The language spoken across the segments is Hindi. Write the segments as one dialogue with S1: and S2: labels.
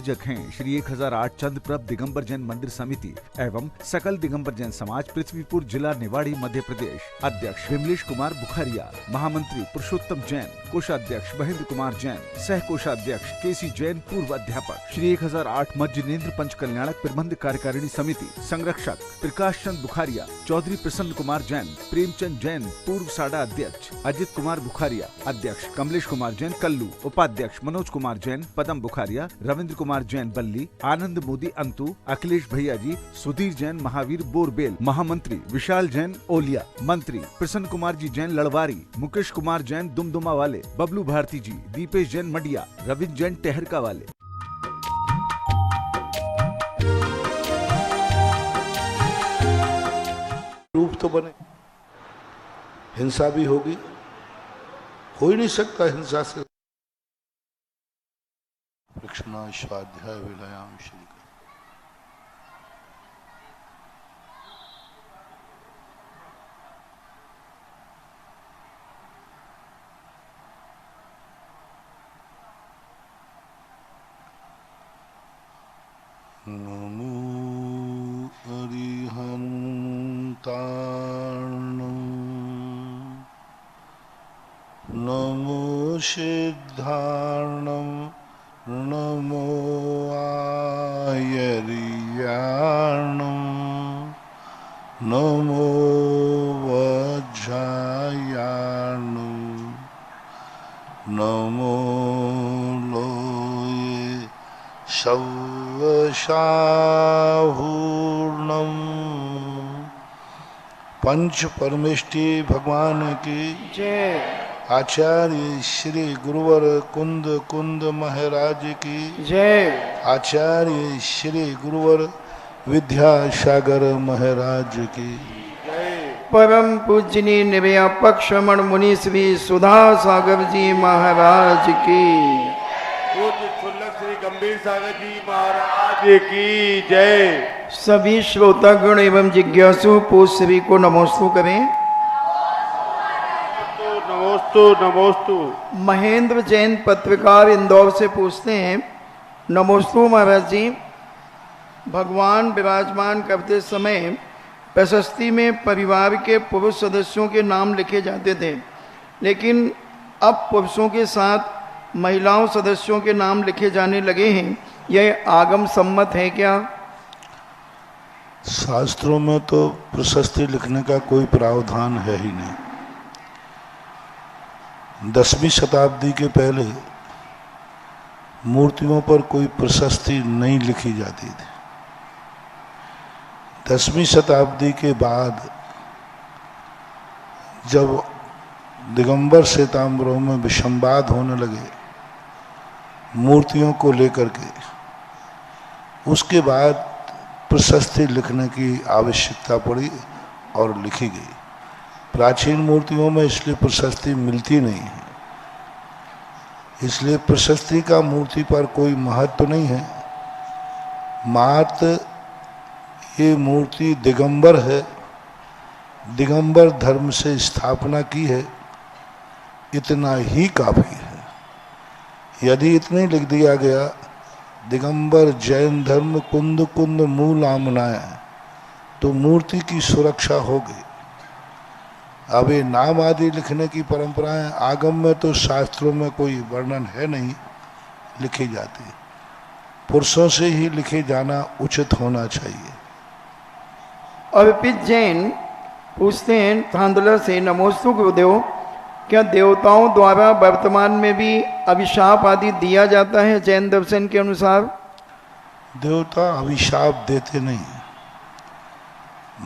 S1: आयोजक हैं श्री 1008 चंद्रप्रभ दिगंबर जैन मंदिर समिति एवं सकल दिगंबर जैन समाज पृथ्वीपुर जिला निवाड़ी मध्य प्रदेश। अध्यक्ष विमलेश कुमार बुखारिया, महामंत्री पुरुषोत्तम जैन, कोषाध्यक्ष महेंद्र कुमार जैन, सह कोषाध्यक्ष केसी जैन, पूर्व अध्यापक। श्री 1008 मज्जनेन्द्र पंच कल्याणक प्रबंध कार्यकारिणी समिति संरक्षक प्रकाश चंद बुखारिया, चौधरी प्रसन्न कुमार जैन, प्रेमचंद जैन, पूर्व साडा अध्यक्ष, अजित कुमार बुखारिया अध्यक्ष, कमलेश कुमार जैन कल्लू उपाध्यक्ष, मनोज कुमार जैन पदम बुखारिया, रविंद्र कुमार जैन बल्ली, आनंद मोदी अंतु, अखिलेश भैया जी, सुधीर जैन महावीर बोरबेल, महामंत्री विशाल जैन ओलिया, मंत्री प्रसन्न कुमार जी जैन लड़वारी, मुकेश कुमार जैन दुमदुमा वाले, बबलू भारती जी, दीपेश जैन मडिया, रविंद्र जैन टहरका वाले।
S2: रूप तो बने, हिंसा भी होगी, हो ही नहीं सकता हिंसा से। प्रक्षणा स्वाध्याय विलयाम श्री नमो अरिहंताणं नमो सिद्धार्णं नमो आयर्याणं नमो वज्रायाणं नमो लोये शवशाहूर्णम्। पंच परमेष्टि भगवान की जय। आचार्य श्री गुरुवर कुंद कुंद महाराज की जय। आचार्य श्री गुरुवर विद्यासागर महाराज की जय।
S3: परम पूजनीय निवया पक्षमण मुनि श्री सुधा सागर जी महाराज की,
S4: पूज्य छुल्लक श्री गंभीर सागर जी महाराज की जय।
S3: सभी श्रोतागण एवं जिज्ञासु पूज सभी को नमोस्तु करें।
S4: नमोस्तु नमोस्तु।
S3: महेंद्र जैन पत्रकार इंदौर से पूछते हैं, नमोस्तु महाराज जी, भगवान विराजमान करते समय प्रशस्ति में परिवार के पुरुष सदस्यों के नाम लिखे जाते थे, लेकिन अब पुरुषों के साथ महिलाओं सदस्यों के नाम लिखे जाने लगे हैं, यह आगम सम्मत है क्या?
S2: शास्त्रों में तो प्रशस्ति लिखने का कोई प्रावधान है ही नहीं। 10वीं शताब्दी के पहले मूर्तियों पर कोई प्रशस्ति नहीं लिखी जाती थी। 10वीं शताब्दी के बाद जब दिगंबर श्वेतांबरों में विसंवाद होने लगे मूर्तियों को लेकर के, उसके बाद प्रशस्ति लिखने की आवश्यकता पड़ी और लिखी गई। प्राचीन मूर्तियों में इसलिए प्रशस्ति मिलती नहीं है, इसलिए प्रशस्ति का मूर्ति पर कोई महत्व नहीं है। मात्र ये मूर्ति दिगंबर है, दिगंबर धर्म से स्थापना की है, इतना ही काफी है। यदि इतने लिख दिया गया दिगंबर जैन धर्म कुंद कुंद मूल आमनाय, तो मूर्ति की सुरक्षा हो गई। अब ये नाम आदि लिखने की परंपराएं आगम में तो शास्त्रों में कोई वर्णन है नहीं, लिखी जाती। पुरुषों से ही लिखे जाना उचित होना चाहिए।
S3: अर्पित जैन पूछते हैं थांदला से, नमोस्तु गुरुदेव, क्या देवताओं द्वारा वर्तमान में भी अभिशाप आदि दिया जाता है जैन दर्शन के अनुसार?
S2: देवता अभिशाप देते नहीं,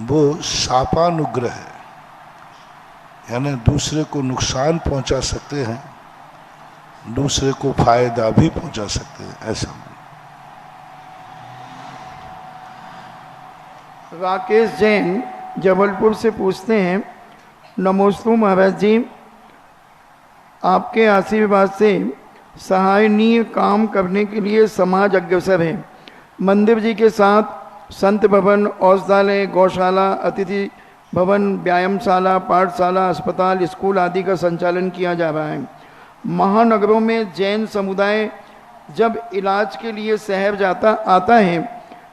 S2: वो शापानुग्रह है, यानी दूसरे को नुकसान पहुंचा सकते हैं, दूसरे को फायदा भी पहुंचा सकते हैं, ऐसा।
S3: राकेश जैन जबलपुर से पूछते हैं, नमोस्तु महाराज जी, आपके आशीर्वाद से सहायनीय काम करने के लिए समाज अग्रसर है। मंदिर जी के साथ संत भवन, औषधालय, गौशाला, अतिथि भवन, व्यायामशाला, पाठशाला, अस्पताल, स्कूल आदि का संचालन किया जा रहा है। महानगरों में जैन समुदाय जब इलाज के लिए शहर आता है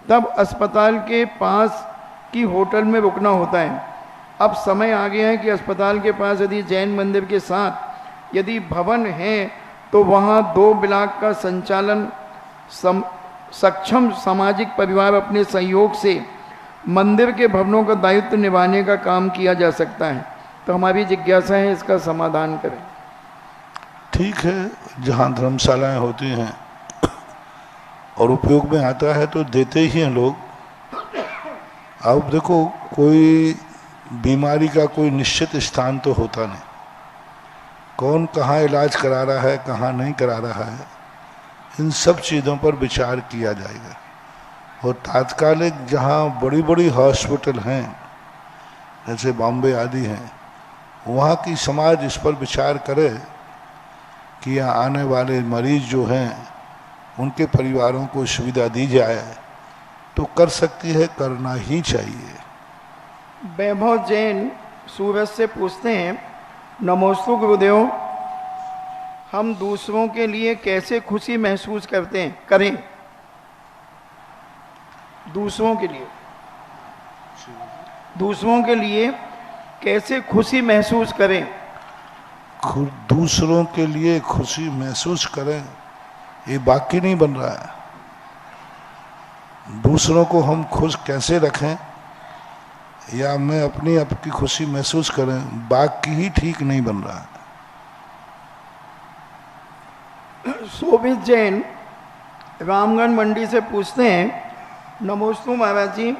S3: तब अस्पताल के पास की होटल में रुकना होता है। अब समय आ गया है कि अस्पताल के पास यदि जैन मंदिर के साथ यदि भवन है तो वहाँ 2 ब्लॉक का संचालन सक्षम सामाजिक परिवार अपने सहयोग से मंदिर के भवनों का दायित्व निभाने का काम किया जा सकता है। तो हमारी जिज्ञासा है इसका समाधान करें।
S2: ठीक है, जहाँ धर्मशालाएं होती हैं और उपयोग में आता है तो देते ही हैं लोग। अब देखो, कोई बीमारी का कोई निश्चित स्थान तो होता नहीं, कौन कहाँ इलाज करा रहा है कहाँ नहीं करा रहा है, इन सब चीज़ों पर विचार किया जाएगा। और तात्कालिक जहाँ बड़ी बड़ी हॉस्पिटल हैं जैसे बॉम्बे आदि हैं, वहाँ की समाज इस पर विचार करे कि यहाँ आने वाले मरीज जो हैं उनके परिवारों को सुविधा दी जाए, तो कर सकती है, करना ही चाहिए।
S3: वैभव जैन सूरत से पूछते हैं, नमोस्तु गुरुदेव, हम दूसरों के लिए कैसे खुशी महसूस करें? दूसरों के लिए कैसे खुशी महसूस करें?
S2: दूसरों के लिए खुशी महसूस करें, ये वाक्य नहीं बन रहा है। दूसरों को हम खुश कैसे रखें या मैं अपनी आपकी खुशी महसूस करें, वाक्य ही ठीक नहीं बन रहा है।
S3: शोभित जैन रामगढ़ मंडी से पूछते हैं, नमोस्तु महाराज जी,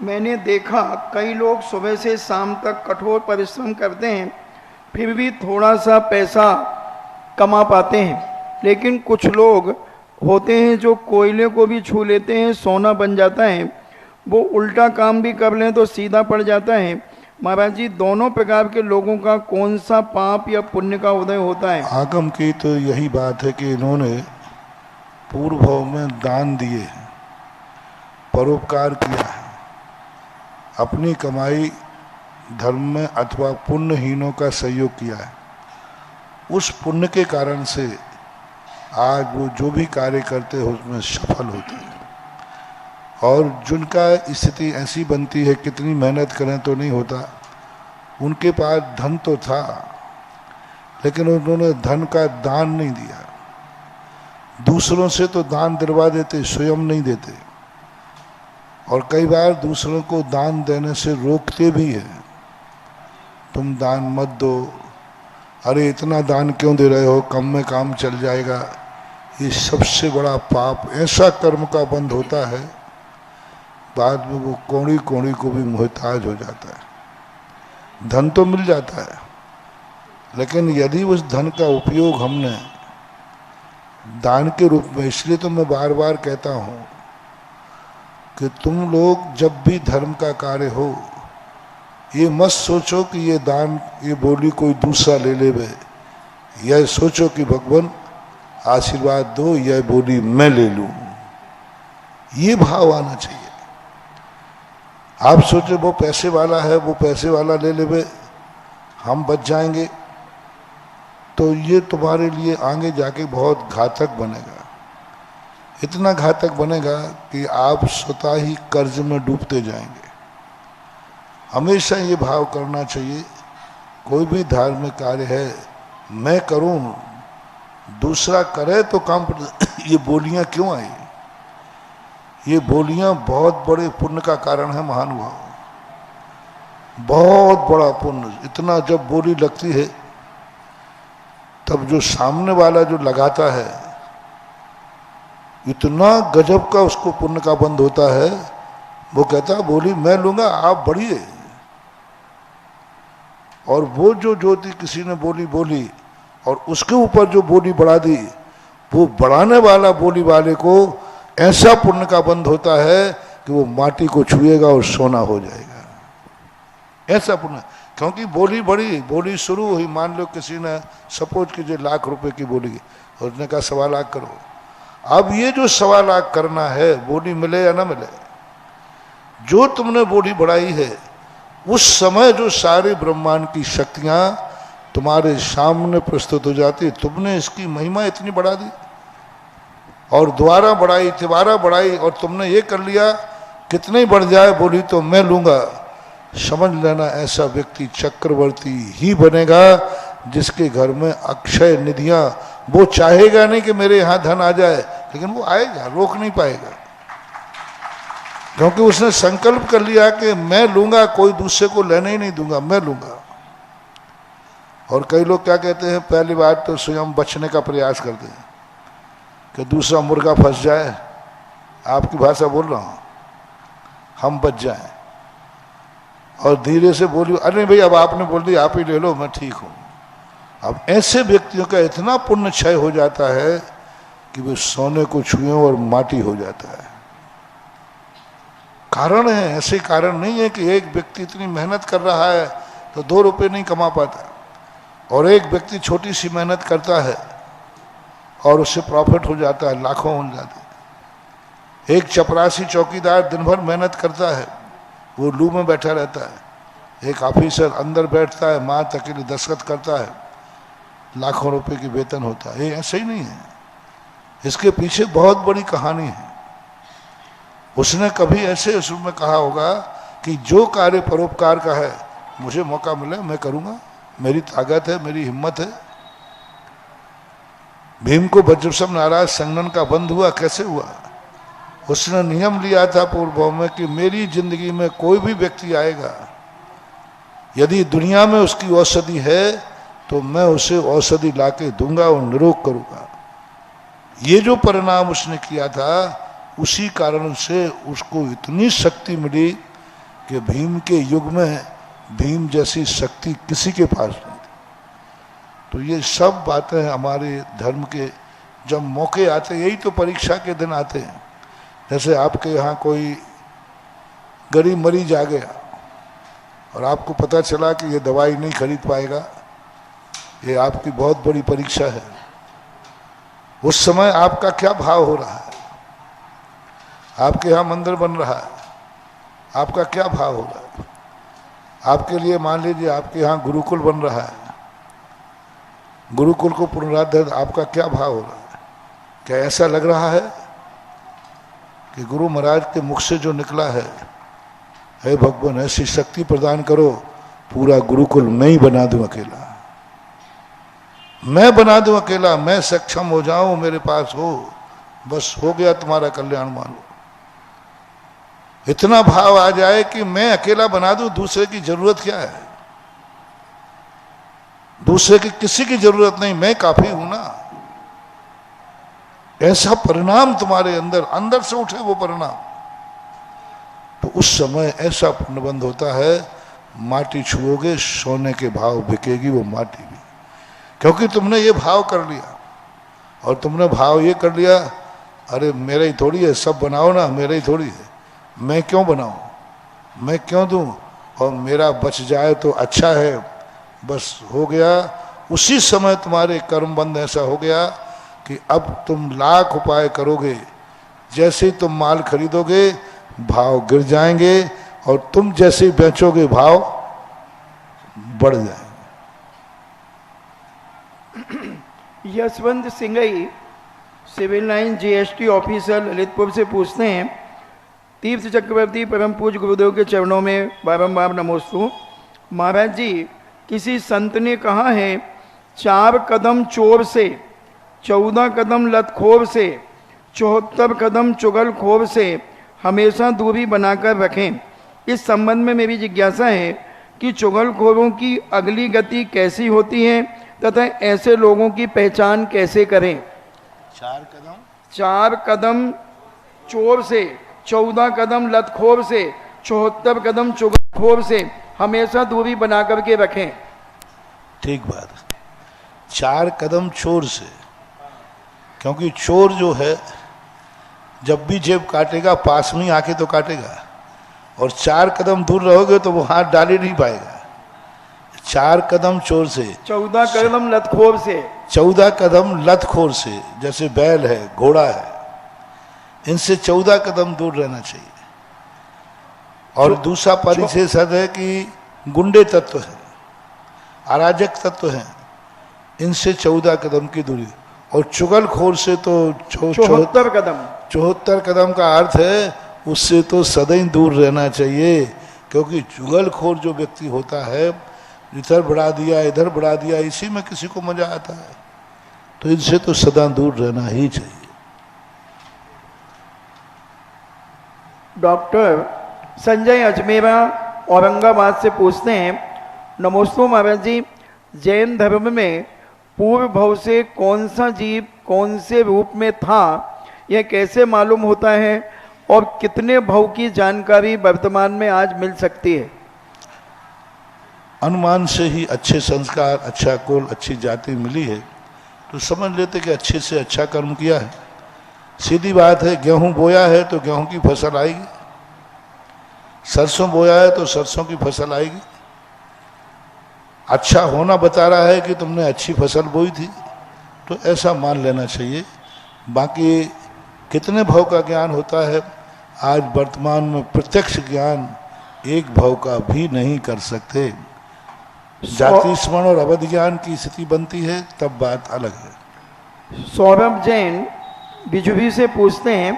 S3: मैंने देखा कई लोग सुबह से शाम तक कठोर परिश्रम करते हैं फिर भी थोड़ा सा पैसा कमा पाते हैं, लेकिन कुछ लोग होते हैं जो कोयले को भी छू लेते हैं, सोना बन जाता है, वो उल्टा काम भी कर लें तो सीधा पड़ जाता है। महाराज जी, दोनों प्रकार के लोगों का कौन सा पाप या पुण्य का उदय होता है?
S2: आगम की तो यही बात है कि इन्होंने पूर्व भाव में दान दिए, परोपकार किया है, अपनी कमाई धर्म में अथवा पुण्यहीनों का सहयोग किया है। उस पुण्य के कारण से आज वो जो भी कार्य करते हैं उसमें सफल होते हैं। और जिनका स्थिति ऐसी बनती है कितनी मेहनत करें तो नहीं होता, उनके पास धन तो था लेकिन उन्होंने धन का दान नहीं दिया। दूसरों से तो दान दिलवा देते, स्वयं नहीं देते, और कई बार दूसरों को दान देने से रोकते भी हैं, तुम दान मत दो, अरे इतना दान क्यों दे रहे हो, कम में काम चल जाएगा। ये सबसे बड़ा पाप, ऐसा कर्म का बंध होता है, बाद में वो कौड़ी कौड़ी को भी मोहताज हो जाता है। धन तो मिल जाता है, लेकिन यदि उस धन का उपयोग हमने दान के रूप में, इसलिए तो मैं बार बार कहता हूँ कि तुम लोग जब भी धर्म का कार्य हो, ये मत सोचो कि ये दान, ये बोली कोई दूसरा ले ले, यह सोचो कि भगवान आशीर्वाद दो, यह बोली मैं ले लूं। ये भाव आना चाहिए। आप सोचो वो पैसे वाला है, वो पैसे वाला ले ले, हम बच जाएंगे, तो ये तुम्हारे लिए आगे जाके बहुत घातक बनेगा। इतना घातक बनेगा कि आप स्वतः ही कर्ज में डूबते जाएंगे। हमेशा ये भाव करना चाहिए, कोई भी धार्मिक कार्य है मैं करूं, दूसरा करे तो काम। ये बोलियां क्यों आई? ये बोलियां बहुत बड़े पुण्य का कारण है महानुभाव, बहुत बड़ा पुण्य। इतना जब बोली लगती है तब जो सामने वाला जो लगाता है, इतना गजब का उसको पुण्य का बंध होता है। वो कहता है बोली मैं लूंगा, आप बढ़िए। और वो जो ज्योति किसी ने बोली और उसके ऊपर जो बोली बढ़ा दी, वो बढ़ाने वाला बोली वाले को ऐसा पुण्य का बंध होता है कि वो माटी को छुएगा और सोना हो जाएगा। ऐसा पुण्य, क्योंकि बोली बढ़ी, बोली शुरू हुई। मान लो किसी ने सपोज कीजिए लाख रुपए की बोली, और उसने कहा 1.25 लाख करो। अब ये जो 1.25 लाख करना है, बोली मिले या ना मिले, जो तुमने बोली बढ़ाई है, उस समय जो सारे ब्रह्मांड की शक्तियां तुम्हारे सामने प्रस्तुत हो जाती, तुमने इसकी महिमा इतनी बढ़ा दी। और दोबारा बढ़ाई, तिबारा बढ़ाई, और तुमने ये कर लिया, कितने ही बढ़ जाए बोली तो मैं लूंगा। समझ लेना ऐसा व्यक्ति चक्रवर्ती ही बनेगा जिसके घर में अक्षय निधियां, वो चाहेगा नहीं कि मेरे यहां धन आ जाए, लेकिन वो आएगा, रोक नहीं पाएगा, क्योंकि उसने संकल्प कर लिया कि मैं लूंगा, कोई दूसरे को लेने ही नहीं दूंगा, मैं लूंगा। और कई लोग क्या कहते हैं, पहली बात तो स्वयं बचने का प्रयास करते हैं कि दूसरा मुर्गा फंस जाए, आपकी भाषा बोल रहा हूं, हम बच जाएं, और धीरे से बोलिए अरे भाई अब आपने बोल दिया, आप ही ले लो, मैं ठीक हूं। अब ऐसे व्यक्तियों का इतना पुण्य क्षय हो जाता है कि वे सोने को छुए और माटी हो जाता है। कारण है, ऐसे कारण नहीं है कि एक व्यक्ति इतनी मेहनत कर रहा है तो 2 रुपए नहीं कमा पाता, और एक व्यक्ति छोटी सी मेहनत करता है और उससे प्रॉफिट हो जाता है, लाखों हो जाते हैं। एक चपरासी चौकीदार दिन भर मेहनत करता है, वो लू में बैठा रहता है। एक ऑफिसर अंदर बैठता है, माँ तक के लिए दस्तखत करता है, लाखों रुपए की वेतन होता है। ये ऐसे ही नहीं है, इसके पीछे बहुत बड़ी कहानी है। उसने कभी ऐसे शुरू में कहा होगा कि जो कार्य परोपकार का है, मुझे मौका मिले मैं करूंगा, मेरी ताकत है, मेरी हिम्मत है। भीम को वज्रसम नाराज संगनन का बंद हुआ, कैसे हुआ? उसने नियम लिया था पूर्व में कि मेरी जिंदगी में कोई भी व्यक्ति आएगा, यदि दुनिया में उसकी औषधि है तो मैं उसे औषधि लाके दूंगा और निरोग करूंगा। ये जो परिणाम उसने किया था, उसी कारण से उसको इतनी शक्ति मिली कि भीम के युग में भीम जैसी शक्ति किसी के पास नहीं थी। तो ये सब बातें हमारे धर्म के जब मौके आते, यही तो परीक्षा के दिन आते हैं। जैसे आपके यहाँ कोई गरीब मरीज आ गया और आपको पता चला कि ये दवाई नहीं खरीद पाएगा, ये आपकी बहुत बड़ी परीक्षा है। उस समय आपका क्या भाव हो रहा है? आपके यहाँ मंदिर बन रहा है, आपका क्या भाव हो रहा है? आपके लिए मान लीजिए आपके यहाँ गुरुकुल बन रहा है, गुरुकुल को पुनरुद्धार, आपका क्या भाव हो रहा है? क्या ऐसा लग रहा है कि गुरु महाराज के मुख से जो निकला है, हे भगवान ऐसी शक्ति प्रदान करो, पूरा गुरुकुल मैं ही बना दूं अकेला, मैं बना दूं अकेला, मैं सक्षम हो जाऊं, मेरे पास हो, बस हो गया तुम्हारा कल्याण मानो। इतना भाव आ जाए कि मैं अकेला बना दूं, दूसरे की जरूरत क्या है? दूसरे की किसी की जरूरत नहीं, मैं काफी हूं ना। ऐसा परिणाम तुम्हारे अंदर अंदर से उठे वो परिणाम, तो उस समय ऐसा पुण्यबंध होता है, माटी छुओगे सोने के भाव बिकेगी वो माटी भी, क्योंकि तुमने ये भाव कर लिया। और तुमने भाव ये कर लिया, अरे मेरा ही थोड़ी है, सब बनाओ ना, मेरा ही थोड़ी है, मैं क्यों बनाऊं, मैं क्यों दूं, और मेरा बच जाए तो अच्छा है, बस हो गया। उसी समय तुम्हारे कर्म बंध ऐसा हो गया कि अब तुम लाख उपाय करोगे, जैसे ही तुम माल खरीदोगे भाव गिर जाएंगे, और तुम जैसे ही बेचोगे भाव बढ़ जाएंगे।
S3: Yashwant Singai civil line GST officer Lalitpur से पूछते हैं, तीर्थ चक्रवर्ती परम पूज्य गुरुदेव के चरणों में बारंबार नमोस्तु। महाराज जी, किसी संत ने कहा है 4 कदम चोर से, 14 कदम लतखोर से, 74 कदम चुगलखोर से हमेशा दूरी बनाकर रखें। इस संबंध में मेरी जिज्ञासा है कि चुगलखोरों की अगली गति कैसी होती है तथा ऐसे लोगों की पहचान कैसे करें? 4 कदम चोर से, 14 कदम लतखोर से, 74 कदम चुगलखोर से हमेशा दूरी बना करके रखें।
S2: ठीक बात है। 4 कदम चोर से, क्योंकि चोर जो है जब भी जेब काटेगा पास में आके तो काटेगा, और 4 कदम दूर रहोगे तो वो हाथ डाल ही नहीं पाएगा। 4 कदम चोर से,
S3: 14 कदम लतखोर से,
S2: 14 कदम लतखोर से, जैसे बैल है, घोड़ा है, इनसे 14 कदम दूर रहना चाहिए। और दूसरा परिशेष है कि गुंडे तत्व है, अराजक तत्व हैं, इनसे 14 कदम की दूरी। और चुगलखोर से तो
S3: 74 कदम।
S2: 74 कदम का अर्थ है उससे तो सदैव दूर रहना चाहिए, क्योंकि चुगलखोर जो व्यक्ति होता है, इधर बढ़ा दिया इधर बढ़ा दिया, इसी में किसी को मजा आता है, तो इनसे तो सदा दूर रहना ही चाहिए।
S3: डॉक्टर संजय अजमेरा औरंगाबाद से पूछते हैं, नमोस्तु महाराज जी, जैन धर्म में पूर्व भव से कौन सा जीव कौन से रूप में था, यह कैसे मालूम होता है और कितने भव की जानकारी वर्तमान में आज मिल सकती है?
S2: अनुमान से ही अच्छे संस्कार, अच्छा कुल, अच्छी जाति मिली है तो समझ लेते कि अच्छे से अच्छा कर्म किया है। सीधी बात है, गेहूं बोया है तो गेहूं की फसल आएगी, सरसों बोया है तो सरसों की फसल आएगी। अच्छा होना बता रहा है कि तुमने अच्छी फसल बोई थी, तो ऐसा मान लेना चाहिए। बाकी कितने भव का ज्ञान होता है, आज वर्तमान में प्रत्यक्ष ज्ञान एक भव का भी नहीं कर सकते। जाति स्मरण और अवध ज्ञान की स्थिति बनती है तब बात अलग है।
S3: सौरभ जैन बिजुभी से पूछते हैं,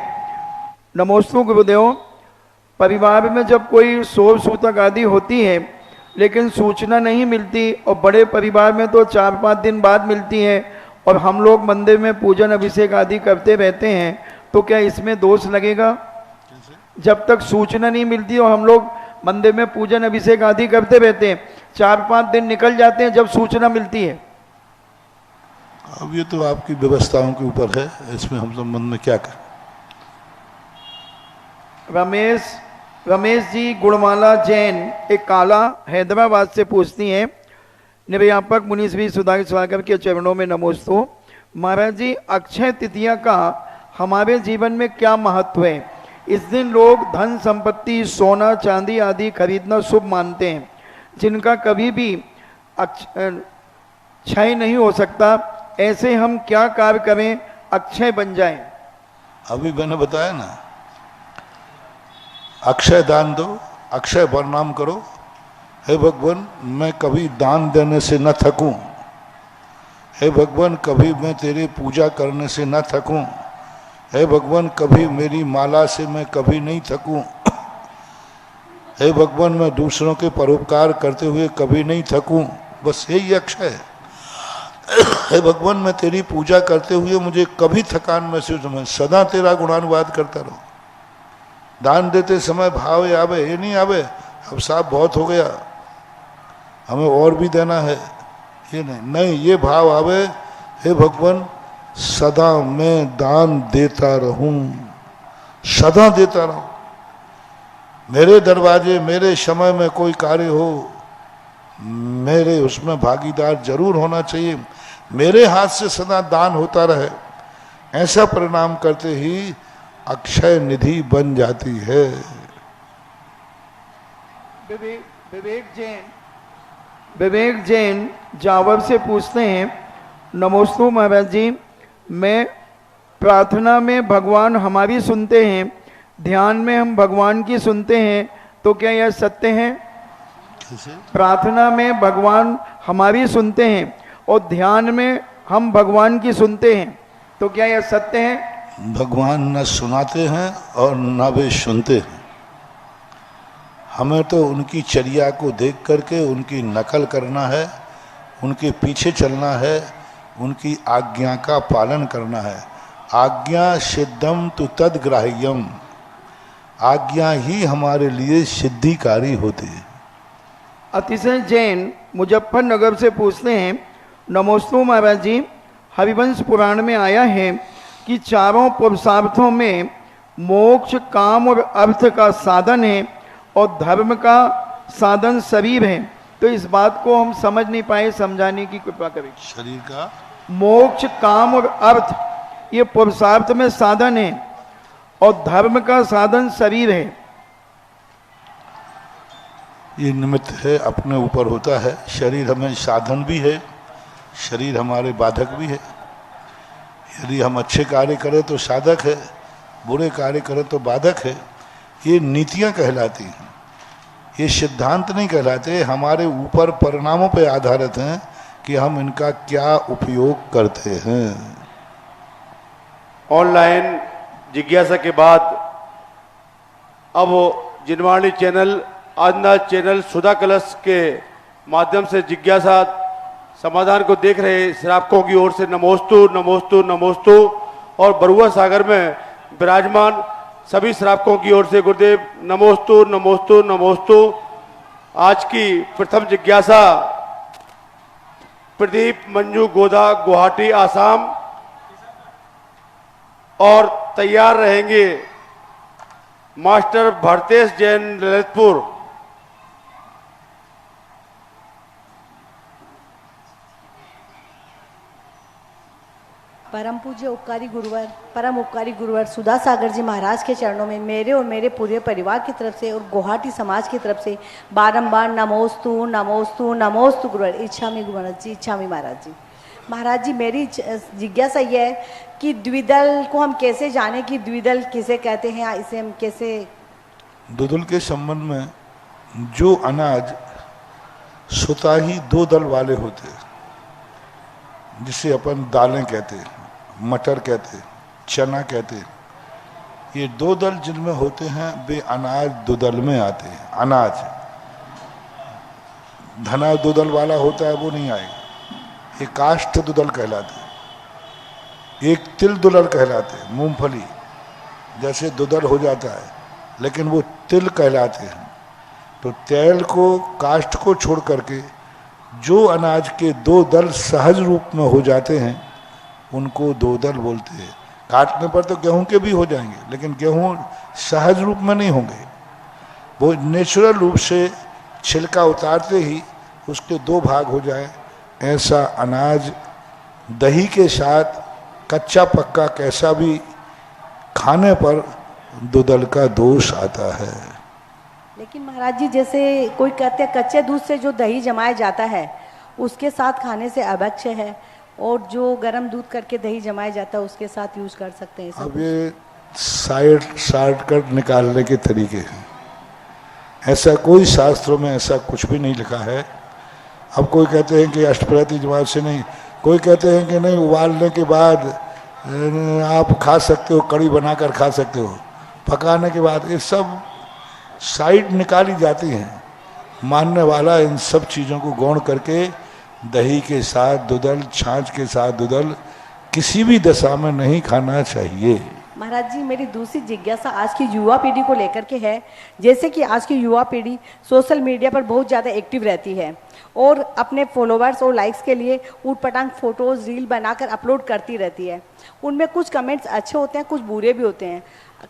S3: नमोस्तु गुरुदेव, परिवार में जब कोई शोर सूतक आदि होती है लेकिन सूचना नहीं मिलती और बड़े परिवार में तो 4-5 दिन बाद मिलती है और हम लोग मंदिर में पूजन अभिषेक आदि करते रहते हैं, तो क्या इसमें दोष लगेगा? जब तक सूचना नहीं मिलती और हम लोग मंदिर में पूजन अभिषेक आदि करते रहते हैं, 4-5 दिन निकल जाते हैं जब सूचना मिलती है।
S2: अब ये तो आपकी व्यवस्थाओं के ऊपर है, इसमें हम संबंध में क्या करें। रमेश जी गुणमाला जैन एक काला हैदराबाद से पूछती हैं, निर्व्यापक मुनि श्री सुधाकर स्वागत के चरणों में नमोस्तु। महाराज जी, अक्षय तृतीया का हमारे जीवन में क्या महत्व है? इस दिन लोग धन संपत्ति, सोना चांदी आदि खरीदना शुभ मानते हैं, जिनका कभी भी क्षय नहीं हो सकता। ऐसे हम क्या कार्य करें अक्षय बन जाएं? अभी मैंने बताया ना, अक्षय दान दो, अक्षय प्रणाम करो। हे भगवान, मैं कभी दान देने से न थकूं। हे भगवान, कभी मैं तेरी पूजा करने से न थकूं। हे भगवान, कभी मेरी माला से मैं कभी नहीं थकूं। हे भगवान, मैं दूसरों के परोपकार करते हुए कभी नहीं थकूं। बस यही अक्षय है। हे भगवान, मैं तेरी पूजा करते हुए मुझे कभी थकान महसूस नहीं, सदा तेरा गुणानुवाद करता रहूं। दान देते समय भाव आवे, ये नहीं आवे अब साहब बहुत हो गया, हमें और भी देना है, ये नहीं, ये भाव आवे, हे भगवान सदा मैं दान देता रहूं, सदा देता रहूं। मेरे दरवाजे, मेरे समय में कोई कार्य हो, मेरे उसमें भागीदार जरूर होना चाहिए, मेरे हाथ से सदा दान होता रहे। ऐसा परिणाम करते ही अक्षय निधि बन जाती है।
S3: विवेक जैन जावर से पूछते हैं, नमोस्तु महाराज जी, मैं प्रार्थना में भगवान हमारी सुनते हैं, ध्यान में हम भगवान की सुनते हैं, तो क्या यह सत्य है? प्रार्थना में भगवान हमारी सुनते हैं और ध्यान में हम भगवान की सुनते हैं, तो क्या यह सत्य है?
S2: भगवान न सुनाते हैं और न वे सुनते हैं। हमें तो उनकी चर्या को देख करके उनकी नकल करना है, उनके पीछे चलना है, उनकी आज्ञा का पालन करना है। आज्ञा सिद्धम तु तद्ग्राह्यम, आज्ञा ही हमारे लिए सिद्धिकारी होती है।
S3: अतिशय जैन मुजफ्फरनगर से पूछते हैं, नमोस्तु महाराज जी, हरिवंश पुराण में आया है कि चारों पुरुषार्थों में मोक्ष काम और अर्थ का साधन है और धर्म का साधन शरीर है, तो इस बात को हम समझ नहीं पाए, समझाने की कृपा करें।
S2: शरीर का
S3: मोक्ष काम और अर्थ ये पुरुषार्थ में साधन है और धर्म का साधन शरीर है।
S2: ये निमित्त है, अपने ऊपर होता है। शरीर हमें साधन भी है, शरीर हमारे बाधक भी है। यदि हम अच्छे कार्य करें तो साधक है, बुरे कार्य करें तो बाधक है। ये नीतियां कहलाती हैं, ये सिद्धांत नहीं कहलाते। हमारे ऊपर परिणामों पर आधारित हैं कि हम इनका क्या उपयोग करते हैं।
S4: ऑनलाइन जिज्ञासा के बाद अब जिनवाणी चैनल, आजना चैनल, सुधा कलश के माध्यम से जिज्ञासा समाधान को देख रहे श्रावकों की ओर से नमोस्तु नमोस्तु नमोस्तु, और बरुआ सागर में विराजमान सभी श्रावकों की ओर से गुरुदेव नमोस्तु नमोस्तु नमोस्तु। आज की प्रथम जिज्ञासा प्रदीप मंजू गोदा, गुवाहाटी, आसाम, और तैयार रहेंगे मास्टर भरतेश जैन, ललितपुर।
S5: परम पूज्य उपकारी गुरुवर, परम उपकारी गुरुवर सुधा सागर जी महाराज के चरणों में मेरे और मेरे पूरे परिवार की तरफ से और गुवाहाटी समाज की तरफ से बारंबार नमोस्तु नमोस्तु नमोस्तु गुरुवर। इच्छामि गुरुवर जी, इच्छामि महाराज जी। महाराज जी, मेरी जिज्ञासा यह है कि द्विदल को हम कैसे जाने कि द्विदल किसे कहते हैं, इसे हम कैसे।
S2: द्विदल के संबंध में जो अनाज स्वतः ही दो दल वाले होते हैं, जिसे अपन दालें कहते हैं, मटर कहते हैं, चना कहते हैं, ये दो दल जिनमें होते हैं वे अनाज दो दल में आते हैं। अनाज धना दो दल वाला होता है वो नहीं आएगा। एक काष्ठ दुदल कहलाते हैं, एक तिल दुदल कहलाते हैं। मूंगफली जैसे दुदल हो जाता है लेकिन वो तिल कहलाते हैं। तो तेल को, काष्ठ को छोड़ करके जो अनाज के दो दल सहज रूप में हो जाते हैं उनको दो दल बोलते हैं। काटने पर तो गेहूं के भी हो जाएंगे लेकिन गेहूं सहज रूप में नहीं होंगे, वो नेचुरल रूप से छिलका उतारते ही उसके दो भाग हो जाए। ऐसा अनाज दही के साथ कच्चा पक्का कैसा भी खाने पर दुदल का दोष आता है।
S5: लेकिन महाराज जी, जैसे कोई कहते हैं कच्चे दूध से जो दही जमाया जाता है उसके साथ खाने से अभक्ष्य है, और जो गर्म दूध करके दही जमाया जाता है उसके साथ यूज कर सकते हैं।
S2: अब ये शॉर्टकट निकालने के तरीके हैं, ऐसा कोई शास्त्रों में ऐसा कुछ भी नहीं लिखा है। अब कोई कहते हैं कि अष्टप्रहती जमात से नहीं, कोई कहते हैं कि नहीं उबालने के बाद आप खा सकते हो, कड़ी बनाकर खा सकते हो, पकाने के बाद, ये सब साइड निकाली जाती हैं। मानने वाला इन सब चीज़ों को गौण करके दही के साथ दुदल, छाछ के साथ दुदल किसी भी दशा में नहीं खाना चाहिए।
S5: महाराज जी, मेरी दूसरी जिज्ञासा आज की युवा पीढ़ी को लेकर के है। जैसे कि आज की युवा पीढ़ी सोशल मीडिया पर बहुत ज़्यादा एक्टिव रहती है और अपने फॉलोवर्स और लाइक्स के लिए ऊटपटांग फोटोज़, रील बनाकर अपलोड करती रहती है। उनमें कुछ कमेंट्स अच्छे होते हैं, कुछ बुरे भी होते हैं।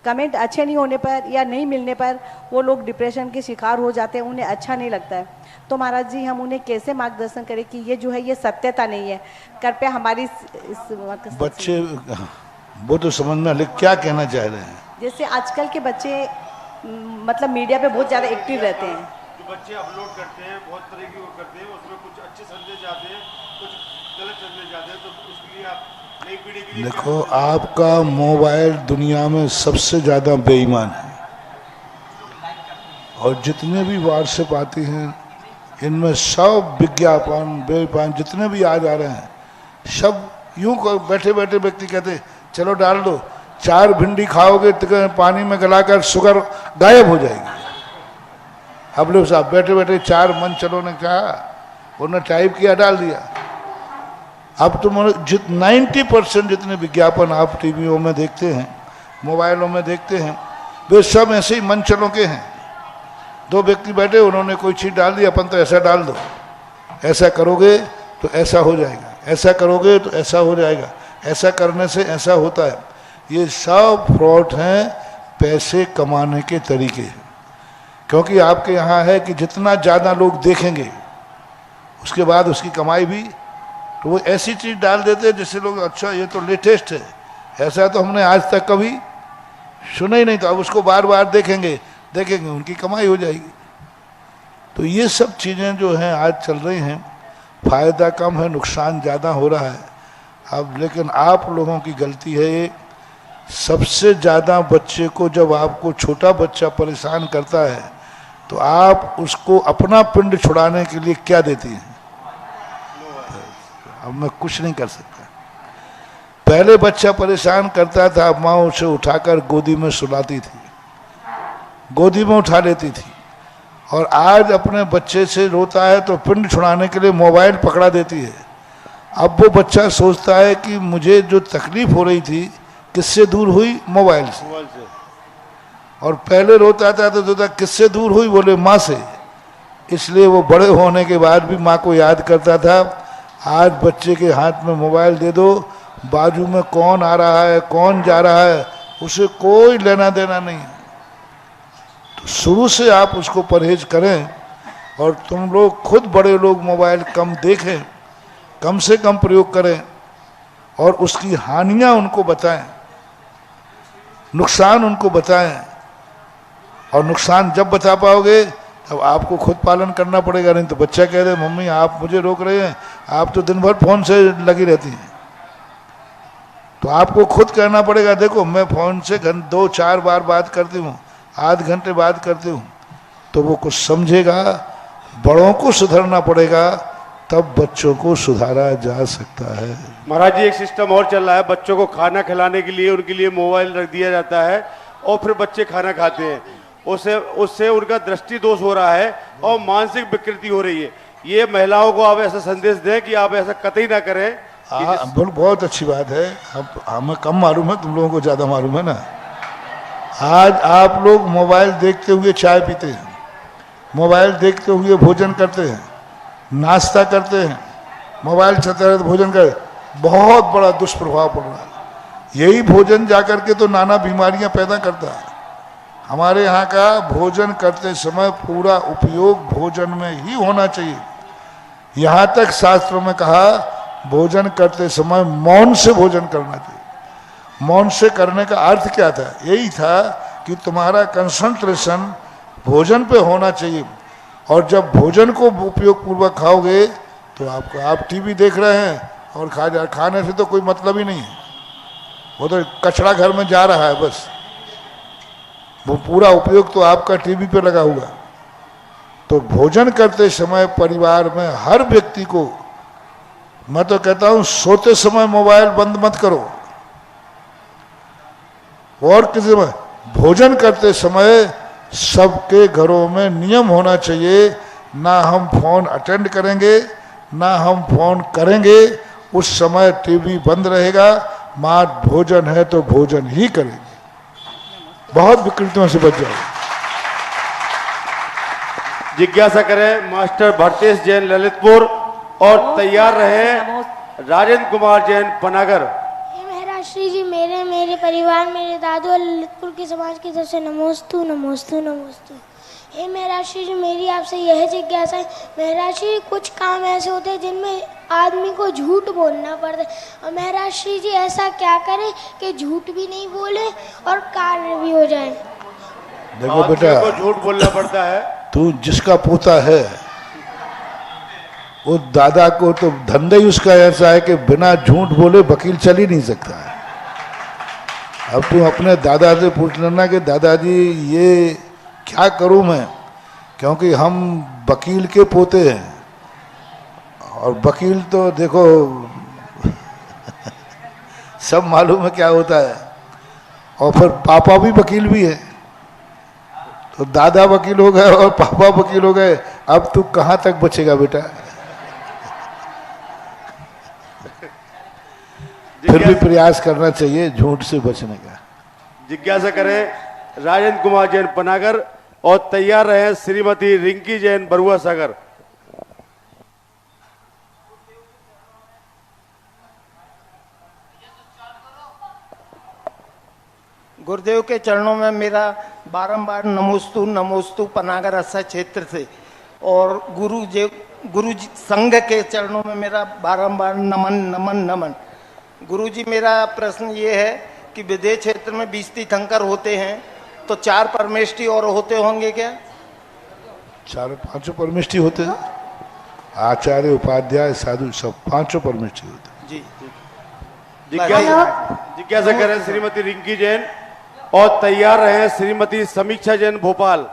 S5: कमेंट अच्छे नहीं होने पर या नहीं मिलने पर वो लोग डिप्रेशन के शिकार हो जाते हैं, उन्हें अच्छा नहीं लगता है। तो महाराज जी, हम उन्हें कैसे मार्गदर्शन करें कि ये जो है ये सत्यता नहीं है। कृपया हमारी
S2: बच्चे वो तो समझ में, लेकिन क्या कहना चाह रहे हैं?
S5: जैसे आजकल के बच्चे मतलब मीडिया पे बहुत ज़्यादा एक्टिव रहते हैं।
S4: जो बच्चे अपलोड करते हैं बहुत तरह की वो करते हैं, उसमें कुछ अच्छे संदेश आते हैं, कुछ गलत संदेश आते हैं, तो उसके लिए आप नई पीढ़ी के लिए
S2: देखो, आपका मोबाइल दुनिया में सबसे ज़्यादा बेईमान है, और जितने भी व्हाट्सएप आती हैं इनमें सब विज्ञापन जितने भी आ जा रहे हैं, सब यूं बैठे बैठे व्यक्ति कहते चलो डाल दो, 4 भिंडी खाओगे तो पानी में गलाकर शुगर गायब हो जाएगी। अब लोग साहब बैठे बैठे 4 मन चलो ने कहा, उन्होंने टाइप किया, डाल दिया। अब तो 90% जितने विज्ञापन आप टीवियों में देखते हैं, मोबाइलों में देखते हैं, वे सब ऐसे ही मन चलों के हैं। 2 व्यक्ति बैठे, उन्होंने कोई चीज़ डाल दी, अपन तो ऐसा डाल दो, ऐसा करोगे तो ऐसा हो जाएगा, ऐसा करोगे तो ऐसा हो जाएगा, ऐसा करने से ऐसा होता है। ये सब फ्रॉड हैं, पैसे कमाने के तरीके हैं। क्योंकि आपके यहाँ है कि जितना ज़्यादा लोग देखेंगे उसके बाद उसकी कमाई भी, तो वो ऐसी चीज़ डाल देते हैं जिससे लोग अच्छा ये तो लेटेस्ट है, ऐसा तो हमने आज तक कभी सुना ही नहीं था। अब उसको बार बार देखेंगे, उनकी कमाई हो जाएगी। तो ये सब चीज़ें जो हैं आज चल रही हैं, फ़ायदा कम है, नुकसान ज़्यादा हो रहा है। अब लेकिन आप लोगों की गलती है ये, सबसे ज़्यादा बच्चे को, जब आपको छोटा बच्चा परेशान करता है तो आप उसको अपना पिंड छुड़ाने के लिए क्या देती हैं? अब मैं कुछ नहीं कर सकता। पहले बच्चा परेशान करता था, माँ उसे उठाकर गोदी में सुलाती थी, गोदी में उठा लेती थी। और आज अपने बच्चे से रोता है तो पिंड छुड़ाने के लिए मोबाइल पकड़ा देती है। अब वो बच्चा सोचता है कि मुझे जो तकलीफ हो रही थी किससे दूर हुई, मोबाइल से। और पहले रोता था तो सोचता किससे दूर हुई, बोले माँ से। इसलिए वो बड़े होने के बाद भी माँ को याद करता था। आज बच्चे के हाथ में मोबाइल दे दो, बाजू में कौन आ रहा है कौन जा रहा है उसे कोई लेना देना नहीं है। तो शुरू से आप उसको परहेज करें, और तुम लोग खुद बड़े लोग मोबाइल कम देखें, कम से कम प्रयोग करें, और उसकी हानियां उनको बताएं, नुकसान उनको बताएं। और नुकसान जब बता पाओगे तब आपको खुद पालन करना पड़ेगा, नहीं तो बच्चा कह दे मम्मी आप मुझे रोक रहे हैं, आप तो दिन भर फोन से लगी रहती हैं। तो आपको खुद कहना पड़ेगा, देखो मैं फोन से 2-4 बार बात करती हूँ, आध घंटे बात करती हूँ, तो वो कुछ समझेगा। बड़ों को सुधरना पड़ेगा, तब बच्चों को सुधारा जा सकता है।
S4: महाराज जी एक सिस्टम और चल रहा है, बच्चों को खाना खिलाने के लिए उनके लिए मोबाइल रख दिया जाता है और फिर बच्चे खाना खाते हैं। उससे उनका दृष्टि दोष हो रहा है और मानसिक विकृति हो रही है। ये महिलाओं को आप ऐसा संदेश दें कि आप ऐसा कतई ना करें।
S2: बहुत अच्छी बात है। हमें कम मालूम है, तुम लोगों को ज्यादा मालूम है ना। आज आप लोग मोबाइल देखते हुए चाय पीते हैं, मोबाइल देखते हुए भोजन करते हैं, नाश्ता करते हैं, मोबाइल चलते रहते भोजन कर, बहुत बड़ा दुष्प्रभाव पड़ रहा है। यही भोजन जाकर के तो नाना बीमारियां पैदा करता है। हमारे यहाँ का भोजन करते समय पूरा उपयोग भोजन में ही होना चाहिए। यहाँ तक शास्त्रों में कहा भोजन करते समय मौन से भोजन करना चाहिए। मौन से करने का अर्थ क्या था? यही था कि तुम्हारा कंसंट्रेशन भोजन पे होना चाहिए, और जब भोजन को उपयोग पूर्वक खाओगे तो आप टीवी देख रहे हैं और खाने से तो कोई मतलब ही नहीं है, वो तो कचरा घर में जा रहा है बस। वो पूरा उपयोग तो आपका टीवी पे लगा हुआ। तो भोजन करते समय परिवार में हर व्यक्ति को, मैं तो कहता हूं सोते समय मोबाइल बंद मत करो, और किसी में भोजन करते समय सबके घरों में नियम होना चाहिए, ना हम फोन अटेंड करेंगे ना हम फोन करेंगे। उस समय टीवी बंद रहेगा, मां भोजन है तो भोजन ही करेंगे, बहुत विकृतियों से बच जाओ।
S4: जिज्ञासा करें मास्टर भरतेश जैन ललितपुर, और तैयार रहे राजेंद्र कुमार जैन पनागर।
S6: महाराज श्री जी मेरे परिवार मेरे दादू और ललितपुर के समाज की तरफ से नमोस्तु नमोस्तु नमोस्तु। हे महाराज श्री जी मेरी आपसे यह जिज्ञासा है, महाराज श्री कुछ काम ऐसे होते हैं जिनमें आदमी को झूठ बोलना पड़ता है, और महाराज श्री जी ऐसा क्या करें कि झूठ भी नहीं बोले और कार्य भी हो जाए।
S2: देखो बेटा,
S4: को झूठ बोलना पड़ता है।
S2: तू जिसका पोता है वो दादा को तो धंधा ही उसका ऐसा है कि बिना झूठ बोले वकील चल ही नहीं सकता है। अब तू अपने दादा से पूछ लेना कि दादाजी ये क्या करूं मैं, क्योंकि हम वकील के पोते हैं, और वकील तो देखो सब मालूम है क्या होता है, और फिर पापा भी वकील भी है, तो दादा वकील हो गए और पापा वकील हो गए। अब तू कहां तक बचेगा बेटा? फिर भी प्रयास करना चाहिए झूठ से बचने का।
S4: जिज्ञासा करें राजेंद्र कुमार जैन पनागर, और तैयार रहे श्रीमती रिंकी जैन बरुआ सागर।
S7: गुरुदेव के चरणों में मेरा बारंबार नमोस्तु नमोस्तु पनागर अस्सा क्षेत्र से, और गुरु जी संघ के चरणों में मेरा बारंबार नमन नमन नमन। गुरु जी मेरा प्रश्न ये है कि विदेश क्षेत्र में 20 तीर्थंकर होते हैं, तो 4 परमेष्ठी और होते होंगे क्या?
S2: 4-5 परमेष्ठी होते हैं, आचार्य उपाध्याय साधु सब 5 परमेष्ठी होते हैं।
S7: जी
S4: जिज्ञासा करें श्रीमती रिंकी जैन, और तैयार रहे श्रीमती समीक्षा जैन भोपाल।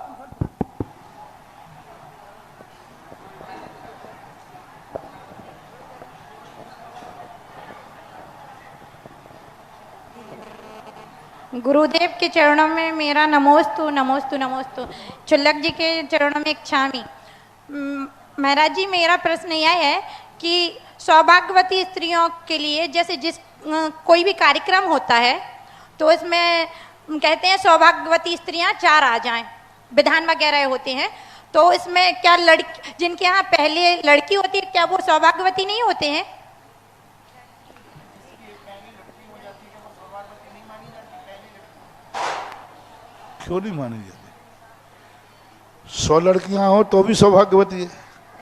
S8: गुरुदेव के चरणों में मेरा नमोस्तु नमोस्तु नमोस्तु। चुल्लक जी के चरणों में इच्छामी। महाराज जी, मेरा प्रश्न यह है कि सौभाग्यवती स्त्रियों के लिए जैसे कोई भी कार्यक्रम होता है तो इसमें कहते हैं सौभाग्यवती स्त्रियां 4 आ जाएं, विधान वगैरह होते हैं, तो इसमें क्या जिनके यहाँ पहले लड़की होती है क्या वो सौभाग्यवती नहीं होते हैं?
S2: क्यों नहीं मानी जाती? 100 लड़कियां हो तो भी सौभाग्यवती है?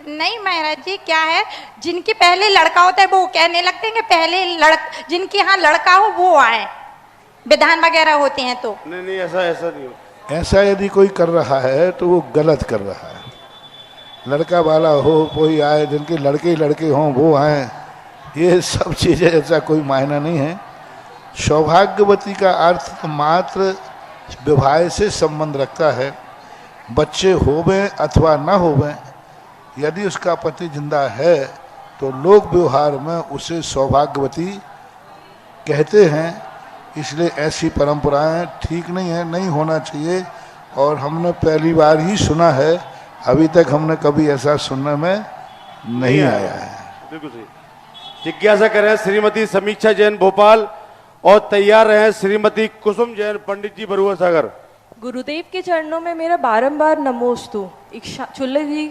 S8: नहीं महाराज जी, क्या है जिनके पहले लड़का होता है वो कहने लगते हैं कि पहले जिनके यहाँ लड़का हो वो आए, विधान वगैरह होते हैं तो।
S4: नहीं ऐसा नहीं हो।
S2: ऐसा यदि कोई कर रहा है तो वो गलत कर रहा है। लड़का वाला हो कोई आए, जिनके लड़के हों वो आए, ये सब चीज़ें ऐसा कोई मायना नहीं है। सौभाग्यवती का अर्थ तो मात्र विवाह से संबंध रखता है। बच्चे होवें अथवा न होवें, यदि उसका पति जिंदा है तो लोक व्यवहार में उसे सौभाग्यवती कहते हैं। इसलिए ऐसी परंपराएं ठीक नहीं है, नहीं होना चाहिए। और हमने पहली बार ही सुना है, अभी तक हमने कभी ऐसा सुनने में नहीं आया है।
S4: बिल्कुल सही। जिज्ञासा करें श्रीमती समीक्षा जैन भोपाल और तैयार रहे श्रीमती कुसुम जैन पंडित जी बरुआ सागर।
S9: गुरुदेव के चरणों में मेरा बारंबार नमोस्तु। चुल्लक जी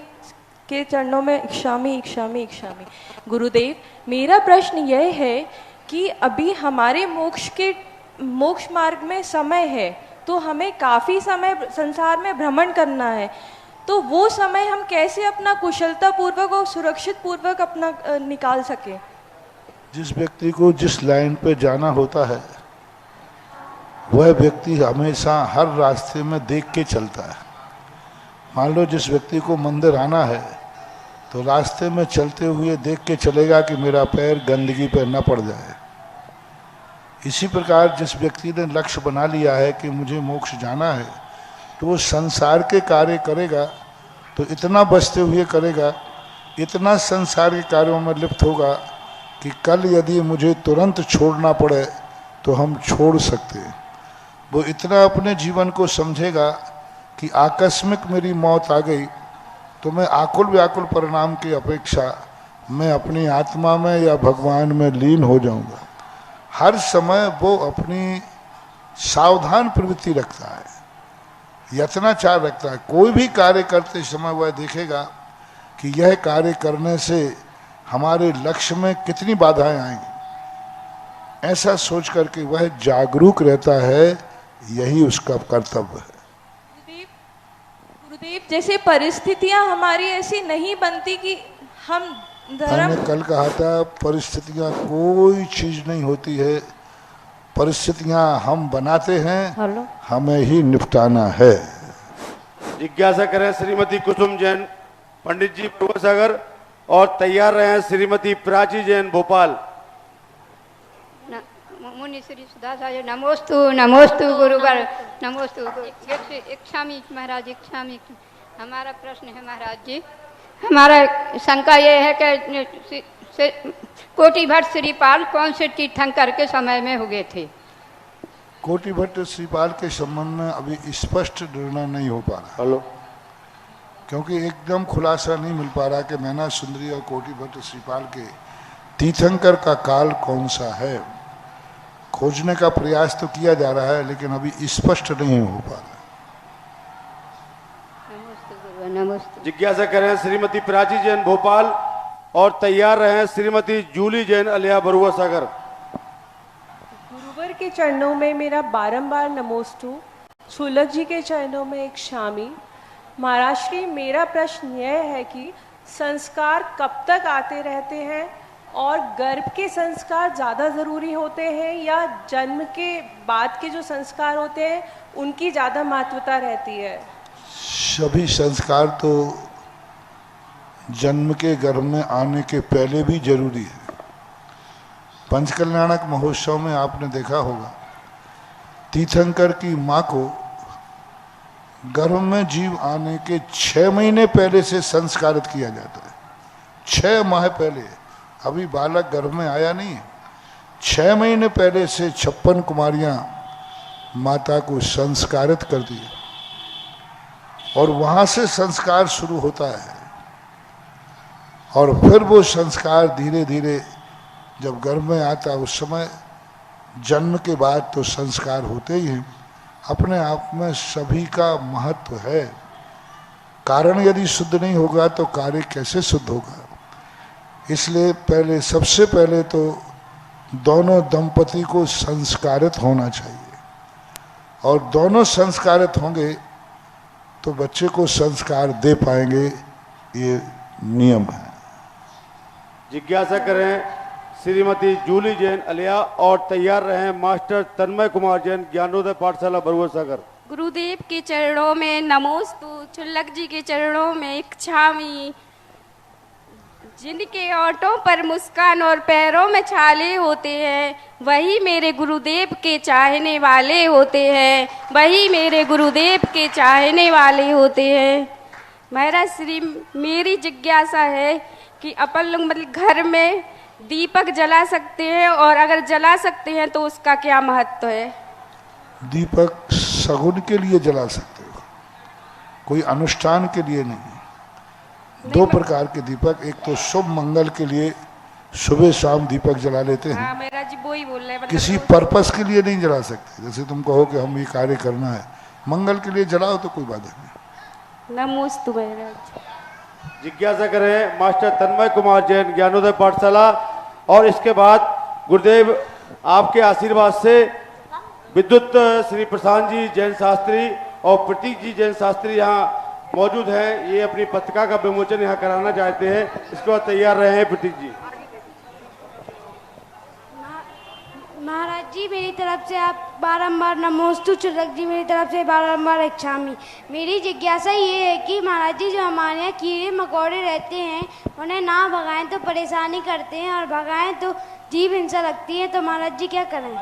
S9: के चरणों में इक्षामी इक्षामी इक्षामी। गुरुदेव, मेरा प्रश्न यह है कि अभी हमारे मोक्ष मार्ग में समय है, तो हमें काफ़ी समय संसार में भ्रमण करना है, तो वो समय हम कैसे अपना कुशलता पूर्वक और सुरक्षित पूर्वक अपना निकाल सके?
S2: जिस व्यक्ति को जिस लाइन पे जाना होता है वह व्यक्ति हमेशा हर रास्ते में देख के चलता है। मान लो जिस व्यक्ति को मंदिर आना है तो रास्ते में चलते हुए देख के चलेगा कि मेरा पैर गंदगी पर न पड़ जाए। इसी प्रकार जिस व्यक्ति ने लक्ष्य बना लिया है कि मुझे मोक्ष जाना है तो वो संसार के कार्य करेगा, तो इतना बचते हुए करेगा, इतना संसार के कार्यों में लिप्त होगा कि कल यदि मुझे तुरंत छोड़ना पड़े तो हम छोड़ सकते हैं। वो इतना अपने जीवन को समझेगा कि आकस्मिक मेरी मौत आ गई तो मैं आकुल व्याकुल परिणाम की अपेक्षा मैं अपनी आत्मा में या भगवान में लीन हो जाऊंगा। हर समय वो अपनी सावधान प्रवृत्ति रखता है, यत्नाचार रखता है। कोई भी कार्य करते समय वह देखेगा कि यह कार्य करने से हमारे लक्ष्य में कितनी बाधाएं आएंगी, ऐसा सोच करके वह जागरूक रहता है। यही उसका कर्तव्य है।
S9: गुरुदेव, जैसे परिस्थितियां हमारी ऐसी नहीं बनती कि हम
S2: मैंने कल कहा था, परिस्थितियां कोई चीज नहीं होती है, परिस्थितियां हम बनाते हैं, हमें ही निपटाना है।
S4: जिज्ञासा करें श्रीमती कुसुम जैन पंडित जी बरुआ सागर और तैयार रहे श्रीमती प्राची जैन भोपाल।
S10: मुनि श्री सुधाचार्य नमोस्तु नमोस्तु गुरुवर नमोस्तु। इच्छामी महाराज इच्छामी। हमारा प्रश्न है महाराज जी, हमारा शंका ये है कि कोटि भट्ट श्रीपाल कौन से तीर्थंकर के समय में हुए थे?
S2: कोटि भट्ट श्रीपाल के संबंध में अभी स्पष्ट निर्णय नहीं हो पा रहा।
S4: हेलो,
S2: क्योंकि एकदम खुलासा नहीं मिल पा रहा कि मैना सुंदरी और कोटि भट्ट श्रीपाल के तीर्थंकर का काल कौन सा है। खोजने का प्रयास तो किया जा रहा है लेकिन अभी स्पष्ट नहीं हो पा रहा।
S4: जिज्ञासा करें श्रीमती प्राची जैन भोपाल और तैयार रहे श्रीमती जूली जैन अलिया बरुआ सागर।
S9: गुरुवर के चरणों में मेरा बारंबार नमोस्तु। चुल्लक जी के चरणों में एक शामी। महाराज श्री, मेरा प्रश्न यह है कि संस्कार कब तक आते रहते हैं और गर्भ के संस्कार ज़्यादा ज़रूरी होते हैं या जन्म के बाद के जो संस्कार होते हैं उनकी ज़्यादा महत्वता रहती है?
S2: सभी संस्कार तो जन्म के गर्भ में आने के पहले भी जरूरी है। पंचकल्याणक महोत्सव में आपने देखा होगा, तीर्थंकर की माँ को गर्भ में जीव आने के 6 महीने पहले से संस्कारित किया जाता है। 6 माह पहले, अभी बालक गर्भ में आया नहीं है, 6 महीने पहले से 56 कुमारियाँ माता को संस्कारित कर दिया और वहां से संस्कार शुरू होता है और फिर वो संस्कार धीरे धीरे जब गर्भ में आता है उस समय जन्म के बाद तो संस्कार होते ही हैं। अपने आप में सभी का महत्व है। कारण यदि शुद्ध नहीं होगा तो कार्य कैसे शुद्ध होगा। इसलिए पहले सबसे पहले तो दोनों दंपति को संस्कारित होना चाहिए और दोनों संस्कारित होंगे तो बच्चे को संस्कार दे पाएंगे, ये नियम है।
S4: जिज्ञासा करें श्रीमती जूली जैन अलिया और तैयार रहें मास्टर तन्मय कुमार जैन, ज्ञानोदय पाठशाला बरुआ सागर।
S11: गुरुदेव के चरणों में नमोस्तु, चुल्लक जी के चरणों में इच्छामी। जिनके ओंठों पर मुस्कान और पैरों में छाले होते हैं वही मेरे गुरुदेव के चाहने वाले होते हैं, वही मेरे गुरुदेव के चाहने वाले होते हैं। मेरी जिज्ञासा है कि अपन लोग मतलब घर में दीपक जला सकते हैं और अगर जला सकते हैं तो उसका क्या महत्व है?
S2: दीपक सगुन के लिए जला सकते हो, कोई अनुष्ठान के लिए नहीं। दो प्रकार के दीपक, एक तो शुभ मंगल के लिए सुबह शाम दीपक जला लेते हैं।
S11: हाँ, मेरा जी वो ही बोल रहे हैं।
S2: किसी पर्पस के लिए नहीं जला सकते। जैसे तुम कहो कि हम ये कार्य करना है, मंगल के लिए जलाओ तो कोई बात नहीं।
S11: नमोस्तु महाराज।
S4: जिज्ञासा करें मास्टर तन्मय कुमार जैन, ज्ञानोदय पाठशाला। और इसके बाद गुरुदेव आपके आशीर्वाद से विद्युत श्री प्रशांत जी जैन शास्त्री और प्रतीक जी जैन शास्त्री यहाँ मौजूद हैं। ये अपनी पत्रिका का विमोचन यहाँ कराना चाहते हैं। इसके बाद तैयार रहे हैं प्रतीक जी।
S6: महाराज जी मेरी तरफ से आप बारंबार नमोस्तु, चुल्लक जी मेरी तरफ से बारंबार इच्छामी। मेरी जिज्ञासा ये है कि महाराज जी जो हमारे यहाँ कीड़े मकोड़े रहते हैं उन्हें ना भगाएं तो परेशानी करते हैं और भगाएं तो जीव हिंसा लगती है, तो महाराज जी क्या करें?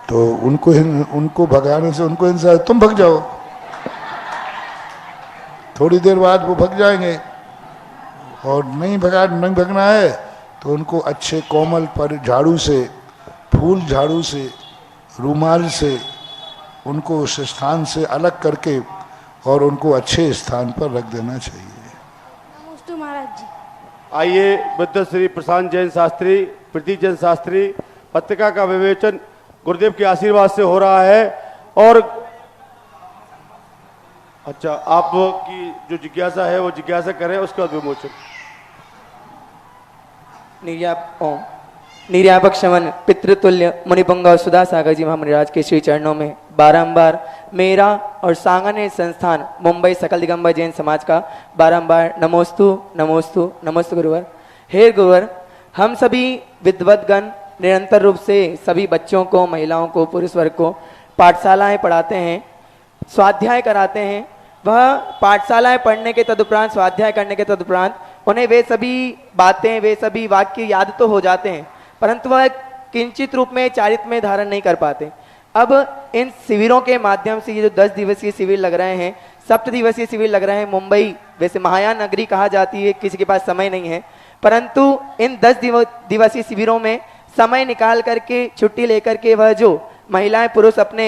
S2: तो उनको भगाने से उनको हिंसा, तुम भग जाओ, थोड़ी देर बाद वो भग जाएंगे। और नहीं भगना है तो उनको अच्छे कोमल पर झाड़ू से, फूल झाड़ू से, रूमाल से उनको उस स्थान से अलग करके और उनको अच्छे स्थान पर रख देना चाहिए।
S6: नमस्ते महाराज जी।
S4: आइए विद्युत श्री प्रशांत जैन शास्त्री, प्रतीक जैन शास्त्री, पत्रिका का विवेचन गुरुदेव के आशीर्वाद से हो रहा है। और अच्छा, आपकी जो जिज्ञासा है वो जिज्ञासा करें, उसके बाद विमोचन।
S12: निर्यापक शमन पितृतुल्य मुनिपंग और सुधा सागर जी महामणिराज के श्री चरणों में बारंबार मेरा और सांगने संस्थान मुंबई सकल दिगंबर जैन समाज का बारंबार नमोस्तु नमोस्तु नमोस्तु गुरुवर। हे गुरुवर, हम सभी विद्वद्गण निरंतर रूप से सभी बच्चों को, महिलाओं को, पुरुष वर्ग को पाठशालाएं पढ़ाते हैं, स्वाध्याय कराते हैं। वह पाठशालाएं पढ़ने के तदुपरांत, स्वाध्याय करने के तदुपरांत उन्हें वे सभी बातें, वे सभी वाक्य याद तो हो जाते हैं, परंतु वह किंचित रूप में, चारित्र में धारण नहीं कर पाते। अब इन शिविरों के माध्यम से ये जो 10 दिवसीय शिविर लग रहे हैं, 7 दिवसीय शिविर लग रहे हैं। मुंबई वैसे महायान नगरी कहा जाती है, किसी के पास समय नहीं है, परंतु इन 10 दिवसीय शिविरों में समय निकाल करके, छुट्टी लेकर के वह जो महिलाएं पुरुष अपने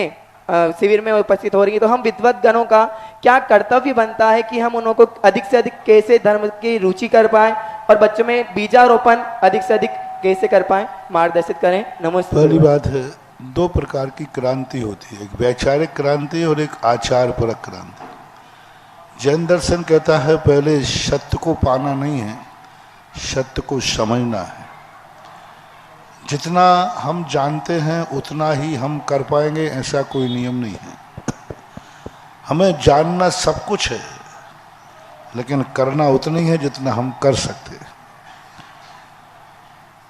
S12: शिविर में उपस्थित हो रही है, तो हम विद्वत गणों का क्या कर्तव्य बनता है कि हम उनको अधिक से अधिक कैसे धर्म की रुचि कर पाए और बच्चों में बीजारोपण अधिक से अधिक कैसे कर पाए, मार्गदर्शित करें। नमस्ते।
S2: पहली बात है, 2 प्रकार की क्रांति होती है, एक वैचारिक क्रांति और एक आचार परक क्रांति। जैन दर्शन कहता है पहले सत्य को पाना नहीं है, सत्य को समझना है। जितना हम जानते हैं उतना ही हम कर पाएंगे, ऐसा कोई नियम नहीं है। हमें जानना सब कुछ है, लेकिन करना उतना ही है जितना हम कर सकते हैं।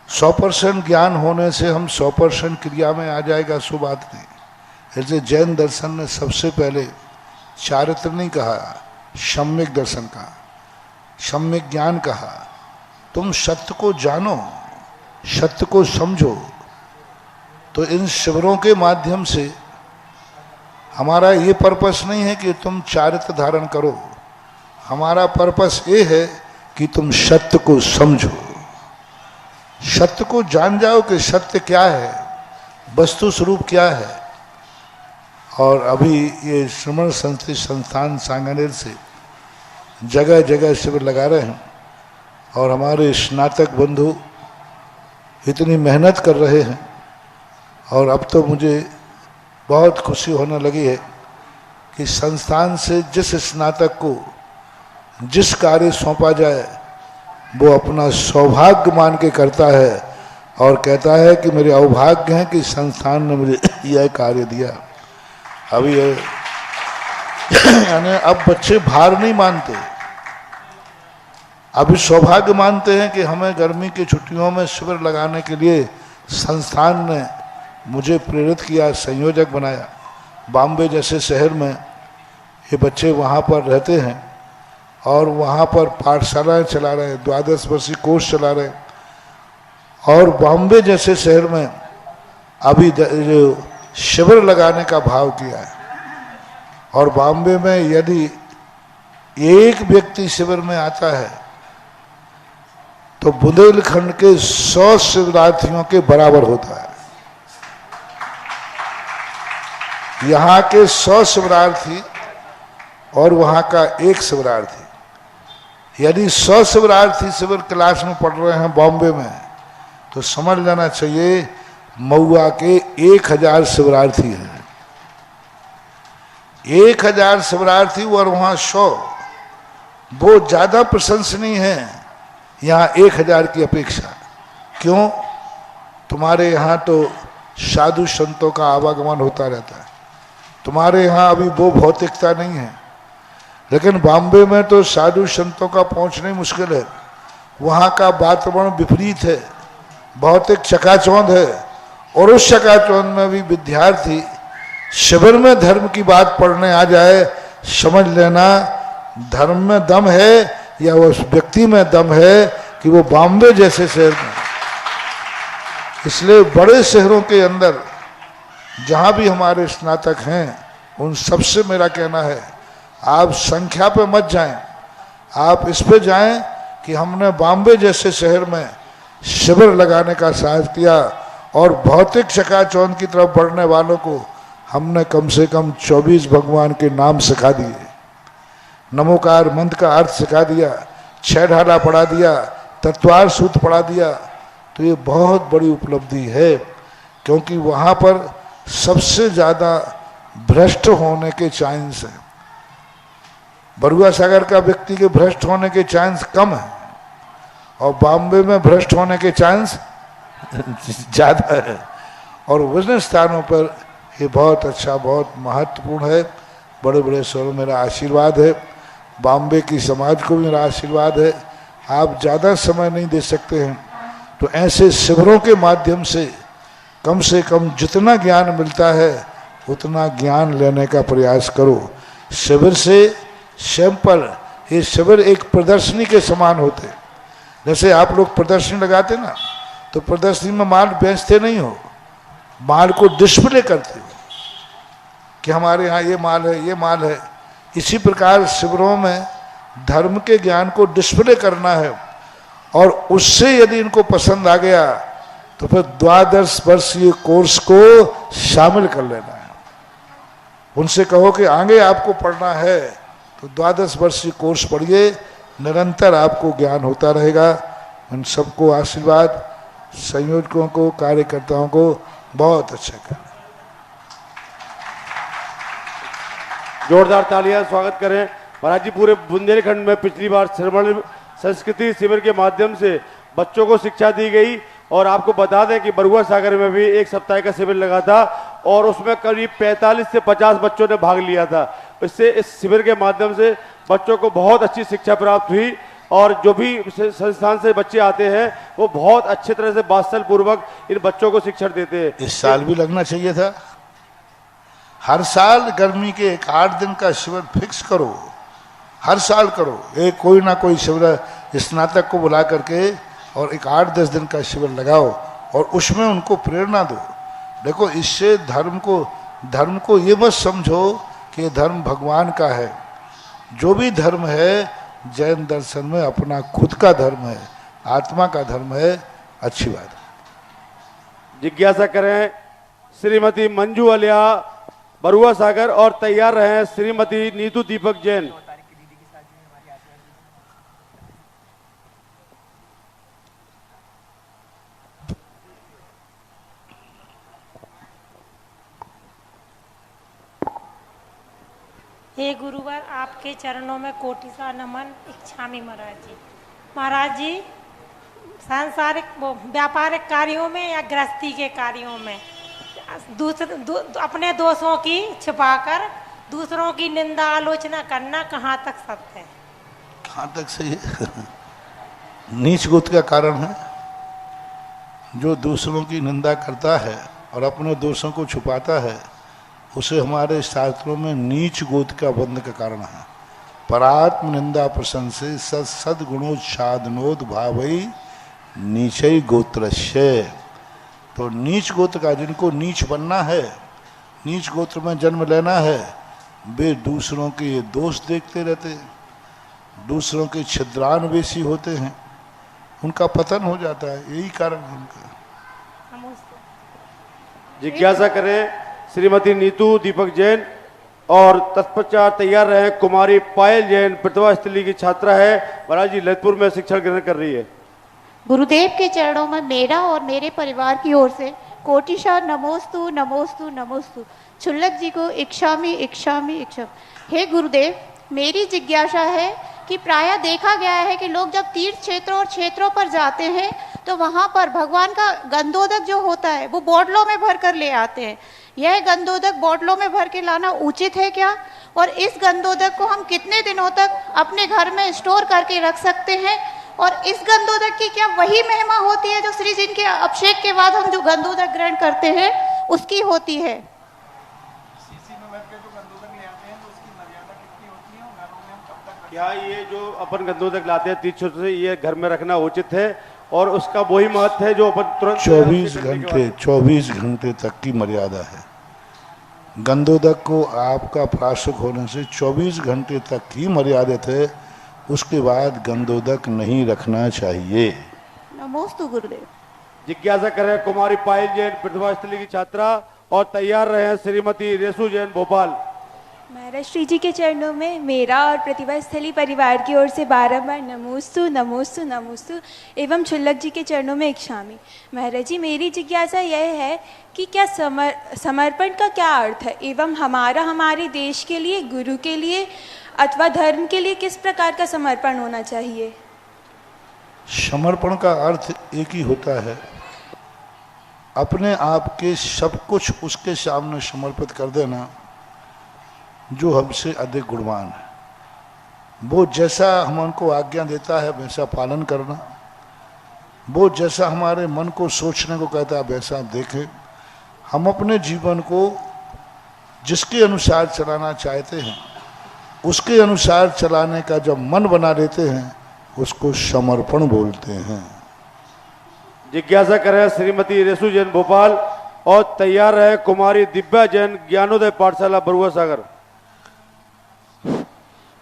S2: 100% ज्ञान होने से हम 100% क्रिया में आ जाएगा, सो बात नहीं। ऐसे जैन दर्शन ने सबसे पहले चारित्र नहीं कहा, सम्यक दर्शन कहा, सम्यक ज्ञान कहा। तुम सत्य को जानो, सत्य को समझो। तो इन शिविरों के माध्यम से हमारा ये पर्पस नहीं है कि तुम चारित्र धारण करो, हमारा पर्पस ये है कि तुम सत्य को समझो। सत्य को जान जाओ कि सत्य क्या है, वस्तु स्वरूप क्या है। और अभी ये श्रमण संस्कृति संस्थान सांगानेर से जगह जगह शिविर लगा रहे हैं और हमारे स्नातक बंधु इतनी मेहनत कर रहे हैं। और अब तो मुझे बहुत खुशी होने लगी है कि संस्थान से जिस स्नातक को जिस कार्य सौंपा जाए वो अपना सौभाग्य मान के करता है और कहता है कि मेरे अवभाग्य है कि संस्थान ने मुझे यह कार्य दिया। अभी यानी अब बच्चे भार नहीं मानते, अभी सौभाग्य मानते हैं कि हमें गर्मी की छुट्टियों में शिविर लगाने के लिए संस्थान ने मुझे प्रेरित किया, संयोजक बनाया। बॉम्बे जैसे शहर में ये बच्चे वहाँ पर रहते हैं और वहाँ पर पाठशालाएं चला रहे हैं, 12 वर्षीय कोर्स चला रहे हैं। और बॉम्बे जैसे शहर में अभी जो शिविर लगाने का भाव किया है। और बॉम्बे में यदि एक व्यक्ति शिविर में आता है तो बुंदेलखंड के 100 शिविरार्थियों के बराबर होता है। यहाँ के 100 शिविरार्थी और वहाँ का एक शिविरार्थी, यदि 100 शिविरार्थी शिविर क्लास में पढ़ रहे हैं बॉम्बे में, तो समझ लेना चाहिए महुआ के 1000 शिविरार्थी हैं। 1000 शिविरार्थी और वहाँ 100, वो ज़्यादा प्रशंसनीय है यहाँ 1000 की अपेक्षा। क्यों? तुम्हारे यहाँ तो साधु संतों का आवागमन होता रहता है, तुम्हारे यहाँ अभी वो भौतिकता नहीं है। लेकिन बॉम्बे में तो साधु संतों का पहुँचना ही मुश्किल है। वहाँ का वातावरण विपरीत है, भौतिक चकाचौंध है। और उस चकाचौंध में भी विद्यार्थी शिविर में धर्म की बात पढ़ने आ जाए, समझ लेना धर्म में दम है या उस व्यक्ति में दम है कि वो बॉम्बे जैसे शहर में। इसलिए बड़े शहरों के अंदर जहाँ भी हमारे स्नातक हैं, उन सबसे मेरा कहना है आप संख्या पे मत जाएं, आप इस पे जाएं कि हमने बॉम्बे जैसे शहर में शिविर लगाने का साहस किया और भौतिक चकाचौंध की तरफ बढ़ने वालों को हमने कम से कम 24 भगवान के नाम सिखा दिए, नमोकार मंत्र का अर्थ सिखा दिया, 6 ढाला पढ़ा दिया, तत्वार सूत्र पढ़ा दिया। तो ये बहुत बड़ी उपलब्धि है, क्योंकि वहाँ पर सबसे ज़्यादा भ्रष्ट होने के चांस है। बरुआ सागर का व्यक्ति के भ्रष्ट होने के चांस कम है और बॉम्बे में भ्रष्ट होने के चांस ज़्यादा है। और विभिन्न स्थानों पर ये बहुत अच्छा, बहुत महत्वपूर्ण है। बड़े बड़े शहरों में मेरा आशीर्वाद है, बॉम्बे की समाज को मेरा आशीर्वाद है। आप ज़्यादा समय नहीं दे सकते हैं तो ऐसे शिविरों के माध्यम से कम जितना ज्ञान मिलता है उतना ज्ञान लेने का प्रयास करो। शिविर से सैंपल, ये शिविर एक प्रदर्शनी के समान होते। जैसे आप लोग प्रदर्शनी लगाते ना, तो प्रदर्शनी में माल बेचते नहीं हो, माल को डिस्प्ले करते हो कि हमारे यहाँ ये माल है, ये माल है। इसी प्रकार शिविरों में धर्म के ज्ञान को डिस्प्ले करना है और उससे यदि इनको पसंद आ गया तो फिर 12 वर्षीय कोर्स को शामिल कर लेना है। उनसे कहो कि आगे आपको पढ़ना है तो 12 वर्षीय कोर्स पढ़िए, निरंतर आपको ज्ञान होता रहेगा। उन सबको आशीर्वाद, संयोजकों को, कार्यकर्ताओं को बहुत अच्छा कर।
S4: जोरदार तालियां स्वागत करें। महाराज जी, पूरे बुंदेलखंड में पिछली बार श्रवण संस्कृति शिविर के माध्यम से बच्चों को शिक्षा दी गई और आपको बता दें कि बरुआ सागर में भी एक सप्ताह का शिविर लगा था और उसमें करीब 45 से 50 बच्चों ने भाग लिया था। इससे इस शिविर के माध्यम से बच्चों को बहुत अच्छी शिक्षा प्राप्त हुई और जो भी संस्थान से बच्चे आते हैं वो बहुत अच्छे तरह से वात्सल पूर्वक इन बच्चों को शिक्षण देते हैं।
S2: इस साल भी लगना चाहिए था। हर साल गर्मी के 8 दिन का शिविर फिक्स करो, हर साल करो। एक कोई ना कोई शिविर स्नातक को बुला करके और एक 8-10 दिन का शिविर लगाओ और उसमें उनको प्रेरणा दो। देखो, इससे धर्म को ये मत समझो कि धर्म भगवान का है। जो भी धर्म है जैन दर्शन में अपना खुद का धर्म है, आत्मा का धर्म है। अच्छी बात है।
S4: जिज्ञासा करें श्रीमती मंजू अलिया बरुआ सागर और तैयार रहें श्रीमती नीतू दीपक जैन।
S13: हे गुरुवर, आपके चरणों में कोटि सा नमन। इच्छामी महाराज जी। महाराज जी, सांसारिक व्यापारिक कार्यों में या गृहस्थी के कार्यों में अपने दोषों की छिपाकर दूसरों की निंदा आलोचना करना कहाँ तक सत्य है?
S2: कहाँ तक सही है? नीच गोत्र का कारण है। जो दूसरों की निंदा करता है और अपने दोषों को छुपाता है, उसे हमारे शास्त्रों में नीच गोत्र का बंध का कारण है। परात्म निंदा प्रशंसे सद्गुणोच्छादनोद भावई नीचई गोत्रस्य। तो नीच गोत्र का, जिनको नीच बनना है, नीच गोत्र में जन्म लेना है, वे दूसरों के ये दोष देखते रहते हैं, दूसरों के छिद्रान्वेषी होते हैं, उनका पतन हो जाता है। यही कारण है उनका।
S4: जिज्ञासा करें श्रीमती नीतू दीपक जैन और तत्पश्चात तैयार रहे कुमारी पायल जैन, प्रतिभा स्थली की छात्रा है, महाराज जी ललितपुर में शिक्षा ग्रहण कर रही है।
S14: गुरुदेव के चरणों में मेरा और मेरे परिवार की ओर से कोटिशा नमोस्तु नमोस्तु नमोस्तु। छुल्लक जी को इच्छामी इच्छामी इच्छामी। हे गुरुदेव, मेरी जिज्ञासा है कि प्रायः देखा गया है कि लोग जब तीर्थ क्षेत्रों और क्षेत्रों पर जाते हैं तो वहाँ पर भगवान का गंधोदक जो होता है वो बोतलों में भर कर ले आते हैं। यह गंधोदक बोतलों में भर के लाना उचित है क्या? और इस गंधोदक को हम कितने दिनों तक अपने घर में स्टोर करके रख सकते हैं? और इस गंधोदक की क्या वही महिमा होती है जो श्री जी के अभिषेक के बाद हम जो गंधोदक ग्रहण करते हैं उसकी होती है?
S4: क्या ये जो अपन गंधोदक लाते हैं तीर्थ से, ये घर में रखना उचित है और उसका वही महत्व है जो अपन तुरंत
S2: 24 घंटे तक की मर्यादा है। गंधोदक को आपका प्राशुक होने से 24 घंटे तक ही मर्यादित है, उसके बाद गंधोदक नहीं रखना चाहिए।
S14: नमोस्तु गुरुदेव।
S4: जिज्ञासा करें कुमारी पायल जैन, प्रतिभा स्थली की छात्रा और तैयार रहे श्रीमती रेसू जैन भोपाल।
S15: महाराज श्री जी के चरणों में मेरा और प्रतिभा स्थली परिवार की ओर से बारंबार नमोस्तु नमोस्तु नमोस्तु एवं छुल्लक जी के चरणों में इच्छामी। महाराज जी, मेरी जिज्ञासा यह है कि क्या समर्पण का क्या अर्थ है एवं हमारे देश के लिए, गुरु के लिए अथवा धर्म के लिए किस प्रकार का समर्पण होना चाहिए?
S2: समर्पण का अर्थ एक ही होता है, अपने आप के सब कुछ उसके सामने समर्पित कर देना जो हमसे अधिक गुणवान है। वो जैसा हम उनको आज्ञा देता है वैसा पालन करना, वो जैसा हमारे मन को सोचने को कहता है वैसा देखें। हम अपने जीवन को जिसके अनुसार चलाना चाहते हैं उसके अनुसार चलाने का जब मन बना लेते हैं उसको समर्पण बोलते हैं।
S4: जिज्ञासा करें श्रीमती रेसू जैन भोपाल और तैयार रहे कुमारी दिव्या जैन, ज्ञानोदय पाठशाला बरुआ सागर।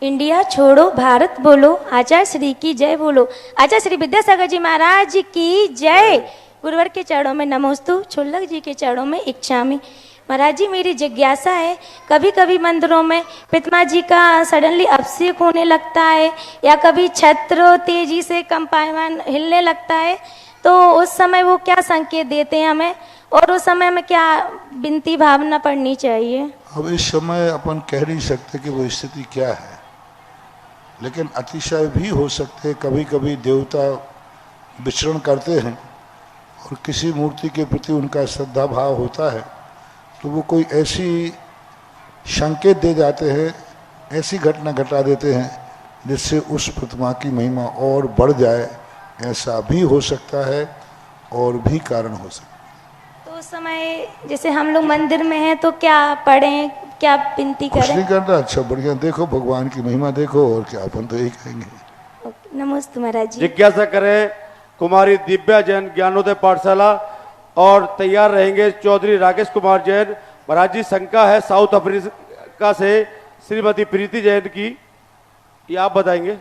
S6: इंडिया छोड़ो भारत बोलो, आचार्य श्री की जय बोलो, आचार्य श्री विद्यासागर जी महाराज की जय। गुरुवर के चरणों में नमोस्तु, छुल्लक जी के चरणों में इच्छामी। महाराज जी, मेरी जिज्ञासा है, कभी कभी मंदिरों में पितामा जी का सडनली अभिषेक होने लगता है या कभी छत्र तेजी से कंपायमान हिलने लगता है, तो उस समय वो क्या संकेत देते हैं हमें और उस समय में क्या विनती भावना पढ़नी चाहिए?
S2: अब इस समय अपन कह नहीं सकते कि वो स्थिति क्या है, लेकिन अतिशय भी हो सकते। कभी कभी देवता विचरण करते हैं और किसी मूर्ति के प्रति उनका श्रद्धा भाव होता है तो वो कोई ऐसी संकेत दे जाते हैं, ऐसी घटना घटा देते हैं जिससे उस प्रतिमा की महिमा और बढ़ जाए। ऐसा भी हो सकता है और भी कारण हो सकता है।
S6: तो उस समय जैसे हम लोग मंदिर में हैं तो क्या पढ़ें, क्या विनती
S2: कुछ
S6: करें?
S2: नहीं करना, अच्छा बढ़िया देखो, भगवान की महिमा देखो, और क्या, अपन तो यही कहेंगे।
S6: नमस्ते महाराज जी। जिज्ञासा
S4: करें कुमारी दिव्या जैन, ज्ञानोदय पाठशाला और तैयार रहेंगे चौधरी राकेश कुमार जैन। महाराज जी, शंका है साउथ अफ्रीका से श्रीमती प्रीति जैन की, ये आप बताएंगे।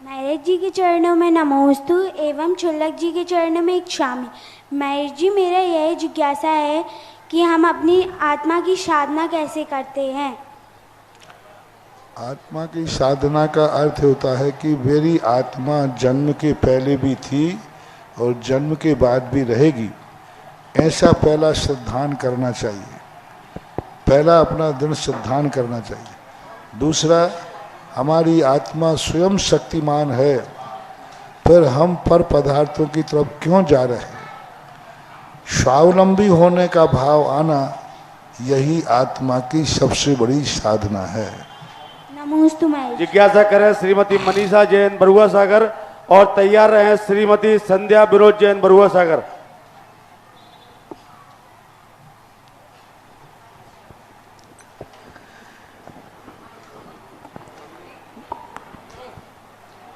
S6: महाराज जी के चरणों में नमोस्तु एवं क्षुल्लक जी के चरणों में इच्छामि। महाराज जी, मेरा यह जिज्ञासा है कि हम अपनी आत्मा की साधना कैसे करते हैं।
S2: आत्मा की साधना का अर्थ होता है कि मेरी आत्मा जन्म के पहले भी थी और जन्म के बाद भी रहेगी, ऐसा पहला सिद्धांत करना चाहिए। पहला अपना दृढ़ सिद्धांत करना चाहिए। दूसरा, हमारी आत्मा स्वयं शक्तिमान है, फिर हम पर पदार्थों की तरफ क्यों जा रहे हैं। स्वावलंबी होने का भाव आना, यही आत्मा की सबसे बड़ी साधना है।
S6: नमोस्तु महाराज।
S4: जिज्ञासा करें श्रीमती मनीषा जैन बरुआ सागर और तैयार रहें श्रीमती संध्या विरोध जैन बरुआ सागर।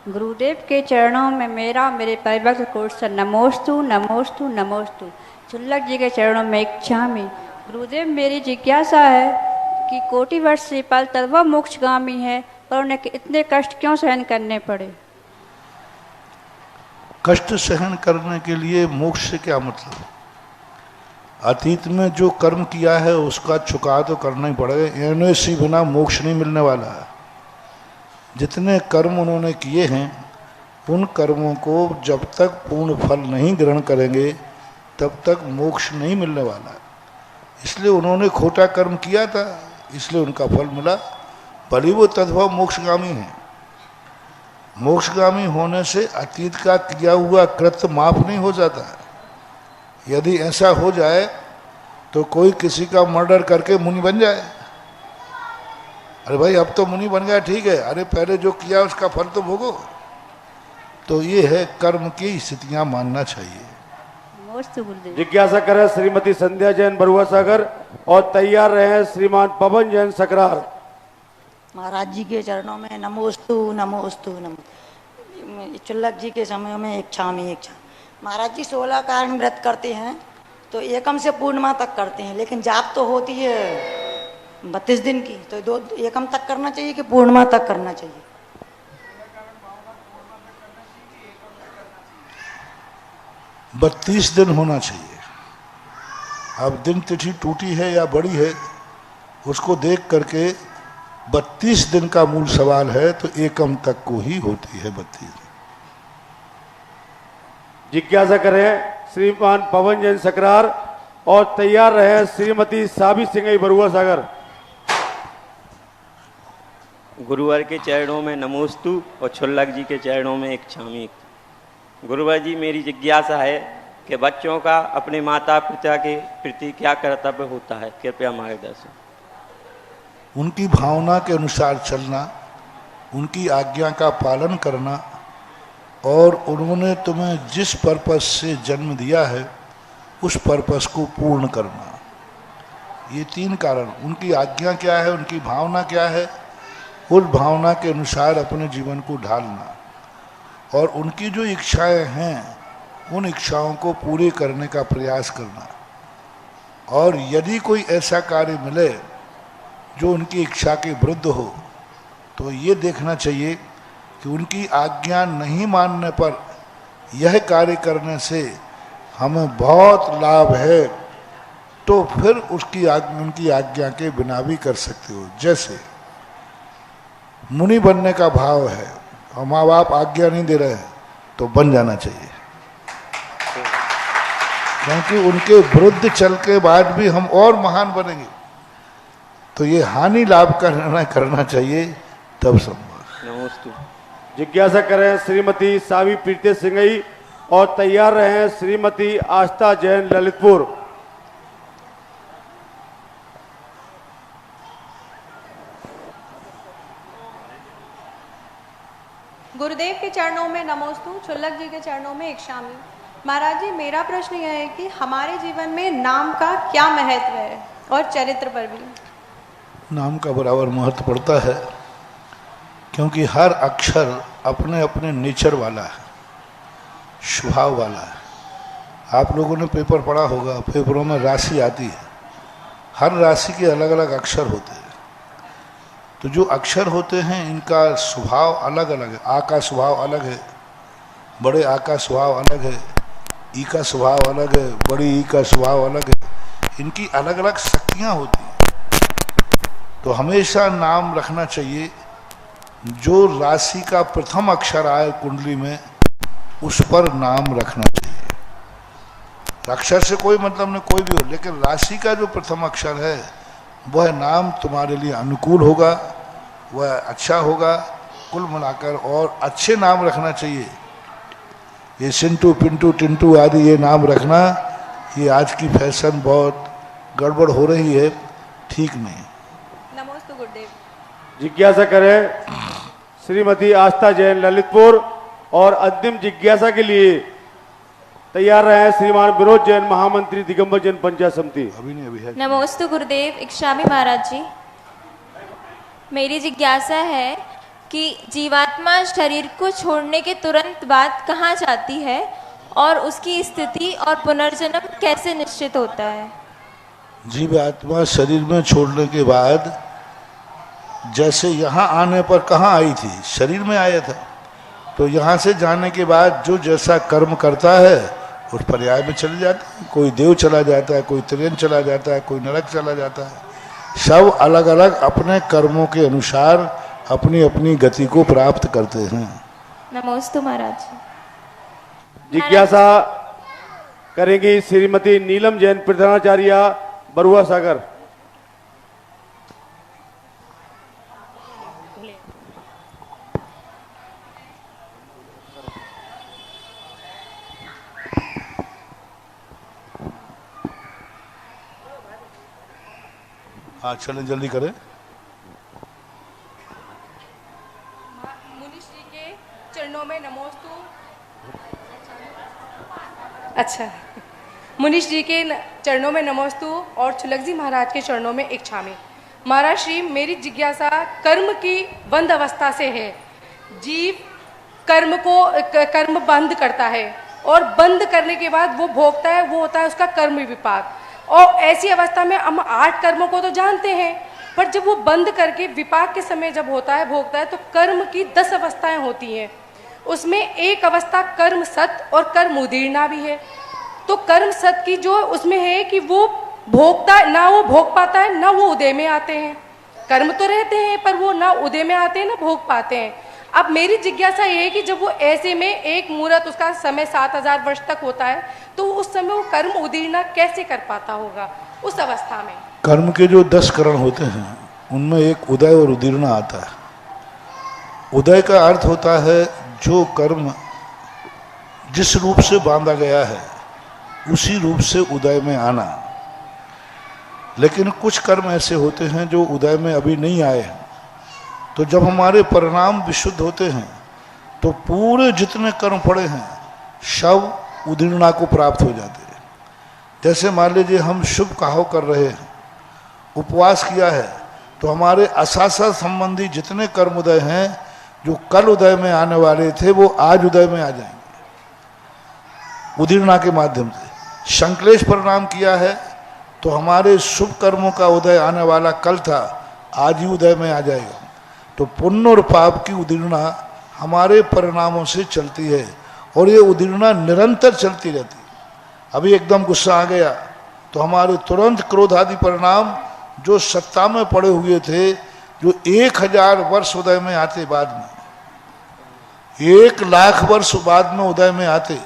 S10: गुरुदेव के चरणों में मेरा मेरे परिभक्त कोट से नमोस्तु नमोस्तु नमोस्तु। क्षुल्लक जी के चरणों में इच्छामि। गुरुदेव, मेरी जिज्ञासा है कि कोटि वर्ष से पल तक वह मोक्षगामी है, पर उन्हें इतने कष्ट क्यों सहन करने पड़े।
S2: कष्ट सहन करने के लिए मोक्ष से क्या मतलब। अतीत में जो कर्म किया है उसका चुका तो करना ही पड़ेगा, इन्हें सी बिना मोक्ष नहीं मिलने वाला है। जितने कर्म उन्होंने किए हैं उन कर्मों को जब तक पूर्ण फल नहीं ग्रहण करेंगे तब तक मोक्ष नहीं मिलने वाला। इसलिए उन्होंने खोटा कर्म किया था, इसलिए उनका फल मिला, भले वो तद्भव मोक्षगामी है। मोक्षगामी होने से अतीत का किया हुआ कृत्य माफ नहीं हो जाता है। यदि ऐसा हो जाए तो कोई किसी का मर्डर करके मुनि बन जाए, अरे भाई अब तो मुनि बन गया, ठीक है, अरे पहले जो किया उसका फल तो भोगो। तो ये है कर्म की स्थितियां मानना चाहिए।
S4: जिज्ञासा करें श्रीमती संध्या जैन बरुआ सागर और तैयार रहे श्रीमान पवन जैन सकरार।
S16: महाराज जी के चरणों में नमोस्तु नमोस्तु नमो। क्षुल्लक जी के समय में इच्छामि इच्छा। महाराज जी 16 कारण व्रत करते हैं तो एकम से पूर्णिमा तक करते हैं, लेकिन जाप तो होती है 32 दिन की, तो एकम तक करना चाहिए कि पूर्णिमा तक करना चाहिए।
S2: 32 दिन होना चाहिए। अब दिन तिथि टूटी है या बड़ी है उसको देख करके 32 दिन का मूल सवाल है, तो एकम तक को ही होती है 32 दिन।
S4: जिज्ञासा करें श्रीमान पवन जैन सकरार और तैयार रहे श्रीमती साबी सिंह बरुआ सागर।
S17: गुरुवर के चरणों में नमोस्तु और क्षुल्लक जी के चरणों में इच्छामि। गुरुवर जी, मेरी जिज्ञासा है कि बच्चों का अपने माता पिता के प्रति क्या कर्तव्य होता है, कृपया मार्गदर्शन।
S2: उनकी भावना के अनुसार चलना, उनकी आज्ञा का पालन करना और उन्होंने तुम्हें जिस पर्पस से जन्म दिया है उस पर्पस को पूर्ण करना। ये 3 कारण, उनकी आज्ञा क्या है, उनकी भावना क्या है, उस भावना के अनुसार अपने जीवन को ढालना और उनकी जो इच्छाएं हैं उन इच्छाओं को पूरे करने का प्रयास करना। और यदि कोई ऐसा कार्य मिले जो उनकी इच्छा के विरुद्ध हो तो ये देखना चाहिए कि उनकी आज्ञा नहीं मानने पर यह कार्य करने से हमें बहुत लाभ है, तो फिर उनकी आज्ञा के बिना भी कर सकते हो। जैसे मुनि बनने का भाव है और माँ बाप आज्ञा नहीं दे रहे हैं तो बन जाना चाहिए, क्योंकि उनके विरुद्ध चल के बाद भी हम और महान बनेंगे। तो ये हानि लाभ का निर्णय करना चाहिए, तब संभव।
S17: नमोस्तु।
S4: जिज्ञासा करें श्रीमती सावी प्रीति सिंगई और तैयार रहे श्रीमती आस्था जैन ललितपुर।
S9: गुरुदेव के चरणों में नमोस्तु, क्षुल्लक जी के चरणों में इच्छामि। महाराज जी, मेरा प्रश्न यह है कि हमारे जीवन में नाम का क्या महत्व है और चरित्र पर भी।
S2: नाम का बराबर महत्व पड़ता है, क्योंकि हर अक्षर अपने अपने नेचर वाला है, स्वभाव वाला है। आप लोगों ने पेपर पढ़ा होगा, पेपरों में राशि आती है, हर राशि के अलग अलग अक्षर होते हैं। तो जो अक्षर होते हैं इनका स्वभाव अलग अलग है। आ का स्वभाव अलग है, बड़े आ का स्वभाव अलग है, ई का स्वभाव अलग है, बड़ी ई का स्वभाव अलग है। इनकी अलग अलग शक्तियाँ होती हैं। तो हमेशा नाम रखना चाहिए जो राशि का प्रथम अक्षर आए कुंडली में उस पर नाम रखना चाहिए। अक्षर से कोई मतलब नहीं, कोई भी हो, लेकिन राशि का जो प्रथम अक्षर है वह नाम तुम्हारे लिए अनुकूल होगा, वह अच्छा होगा। कुल मिलाकर और अच्छे नाम रखना चाहिए। ये सिंटू पिंटू टिंटू आदि ये नाम रखना, ये आज की फैशन बहुत गड़बड़ हो रही है, ठीक नहीं।
S9: नमोस्तु गुरुदेव।
S4: जिज्ञासा करें श्रीमती आस्था जैन ललितपुर और अंतिम जिज्ञासा के लिए तैयार रहे श्रीमान विनोद जैन महामंत्री दिगंबर जैन पंचायत समिति।
S2: अभी नहीं, अभी है।
S15: नमोस्तु गुरुदेव। इक्षामी महाराज जी, मेरी जिज्ञासा है कि जीवात्मा शरीर को छोड़ने के तुरंत बाद कहाँ जाती है और उसकी स्थिति और पुनर्जन्म कैसे निश्चित होता है?
S2: जीवात्मा शरीर में छोड़ने के बाद जैसे यहाँ आने पर कहाँ आई थी, शरीर में आया था, तो यहाँ से जाने के बाद जो जैसा कर्म करता है उस पर्याय में चले जाता है। कोई देव चला जाता है, कोई त्रियन चला जाता है, कोई नरक चला जाता है। सब अलग अलग अपने कर्मों के अनुसार अपनी अपनी गति को प्राप्त करते हैं।
S15: नमोस्तु महाराज।
S4: जिज्ञासा करेंगी श्रीमती नीलम जैन प्रधानाचार्य बरुआ सागर।
S2: हाँ चलें, जल्दी करें।
S18: मुनीश जी के चरणों में नमोस्तु। अच्छा, मुनीश जी के चरणों में नमोस्तु और छुलक जी महाराज के चरणों में इच्छामी। महाराज श्री, मेरी जिज्ञासा कर्म की बंद अवस्था से है। जीव कर्म बंद करता है और बंद करने के बाद वो भोगता है, वो होता है उसका कर्म विपाक। और ऐसी अवस्था में हम 8 कर्मों को तो जानते हैं, पर जब वो बंद करके विपाक के समय जब होता है, भोगता है, तो कर्म की 10 अवस्थाएं होती हैं। उसमें एक अवस्था कर्म सत और कर्म उदीर्णा भी है। तो कर्म सत की जो उसमें है कि वो भोगता ना वो भोग पाता है, ना वो उदय में आते हैं। कर्म तो रहते हैं पर वो ना उदय में आते हैं ना भोग पाते हैं। अब मेरी जिज्ञासा ये है कि जब वो ऐसे में एक मुहूर्त उसका समय 7000 वर्ष तक होता है, तो उस समय वो कर्म उदीर्णा कैसे कर पाता होगा उस अवस्था में?
S2: कर्म के जो 10 करण होते हैं उनमें एक उदय और उदीर्णा आता है। उदय का अर्थ होता है जो कर्म जिस रूप से बांधा गया है उसी रूप से उदय में आना। लेकिन कुछ कर्म ऐसे होते हैं जो उदय में अभी नहीं आए हैं, तो जब हमारे परिणाम विशुद्ध होते हैं तो पूरे जितने कर्म पड़े हैं सब उदीर्णा को प्राप्त हो जाते हैं। जैसे मान लीजिए हम शुभ काहो कर रहे हैं, उपवास किया है, तो हमारे अशासन संबंधी जितने कर्म उदय हैं जो कल उदय में आने वाले थे वो आज उदय में आ जाएंगे उदीर्णा के माध्यम से। संक्लेश परिणाम किया है तो हमारे शुभ कर्मों का उदय आने वाला कल था, आज ही उदय में आ जाएगा। तो पुण्य और पाप की उदीर्णा हमारे परिणामों से चलती है और ये उदीर्णा निरंतर चलती रहती है। अभी एकदम गुस्सा आ गया तो हमारे तुरंत क्रोध आदि परिणाम जो सत्ता में पड़े हुए थे, जो 1000 वर्ष उदय में आते, बाद में 1,00,000 वर्ष बाद में उदय में आते,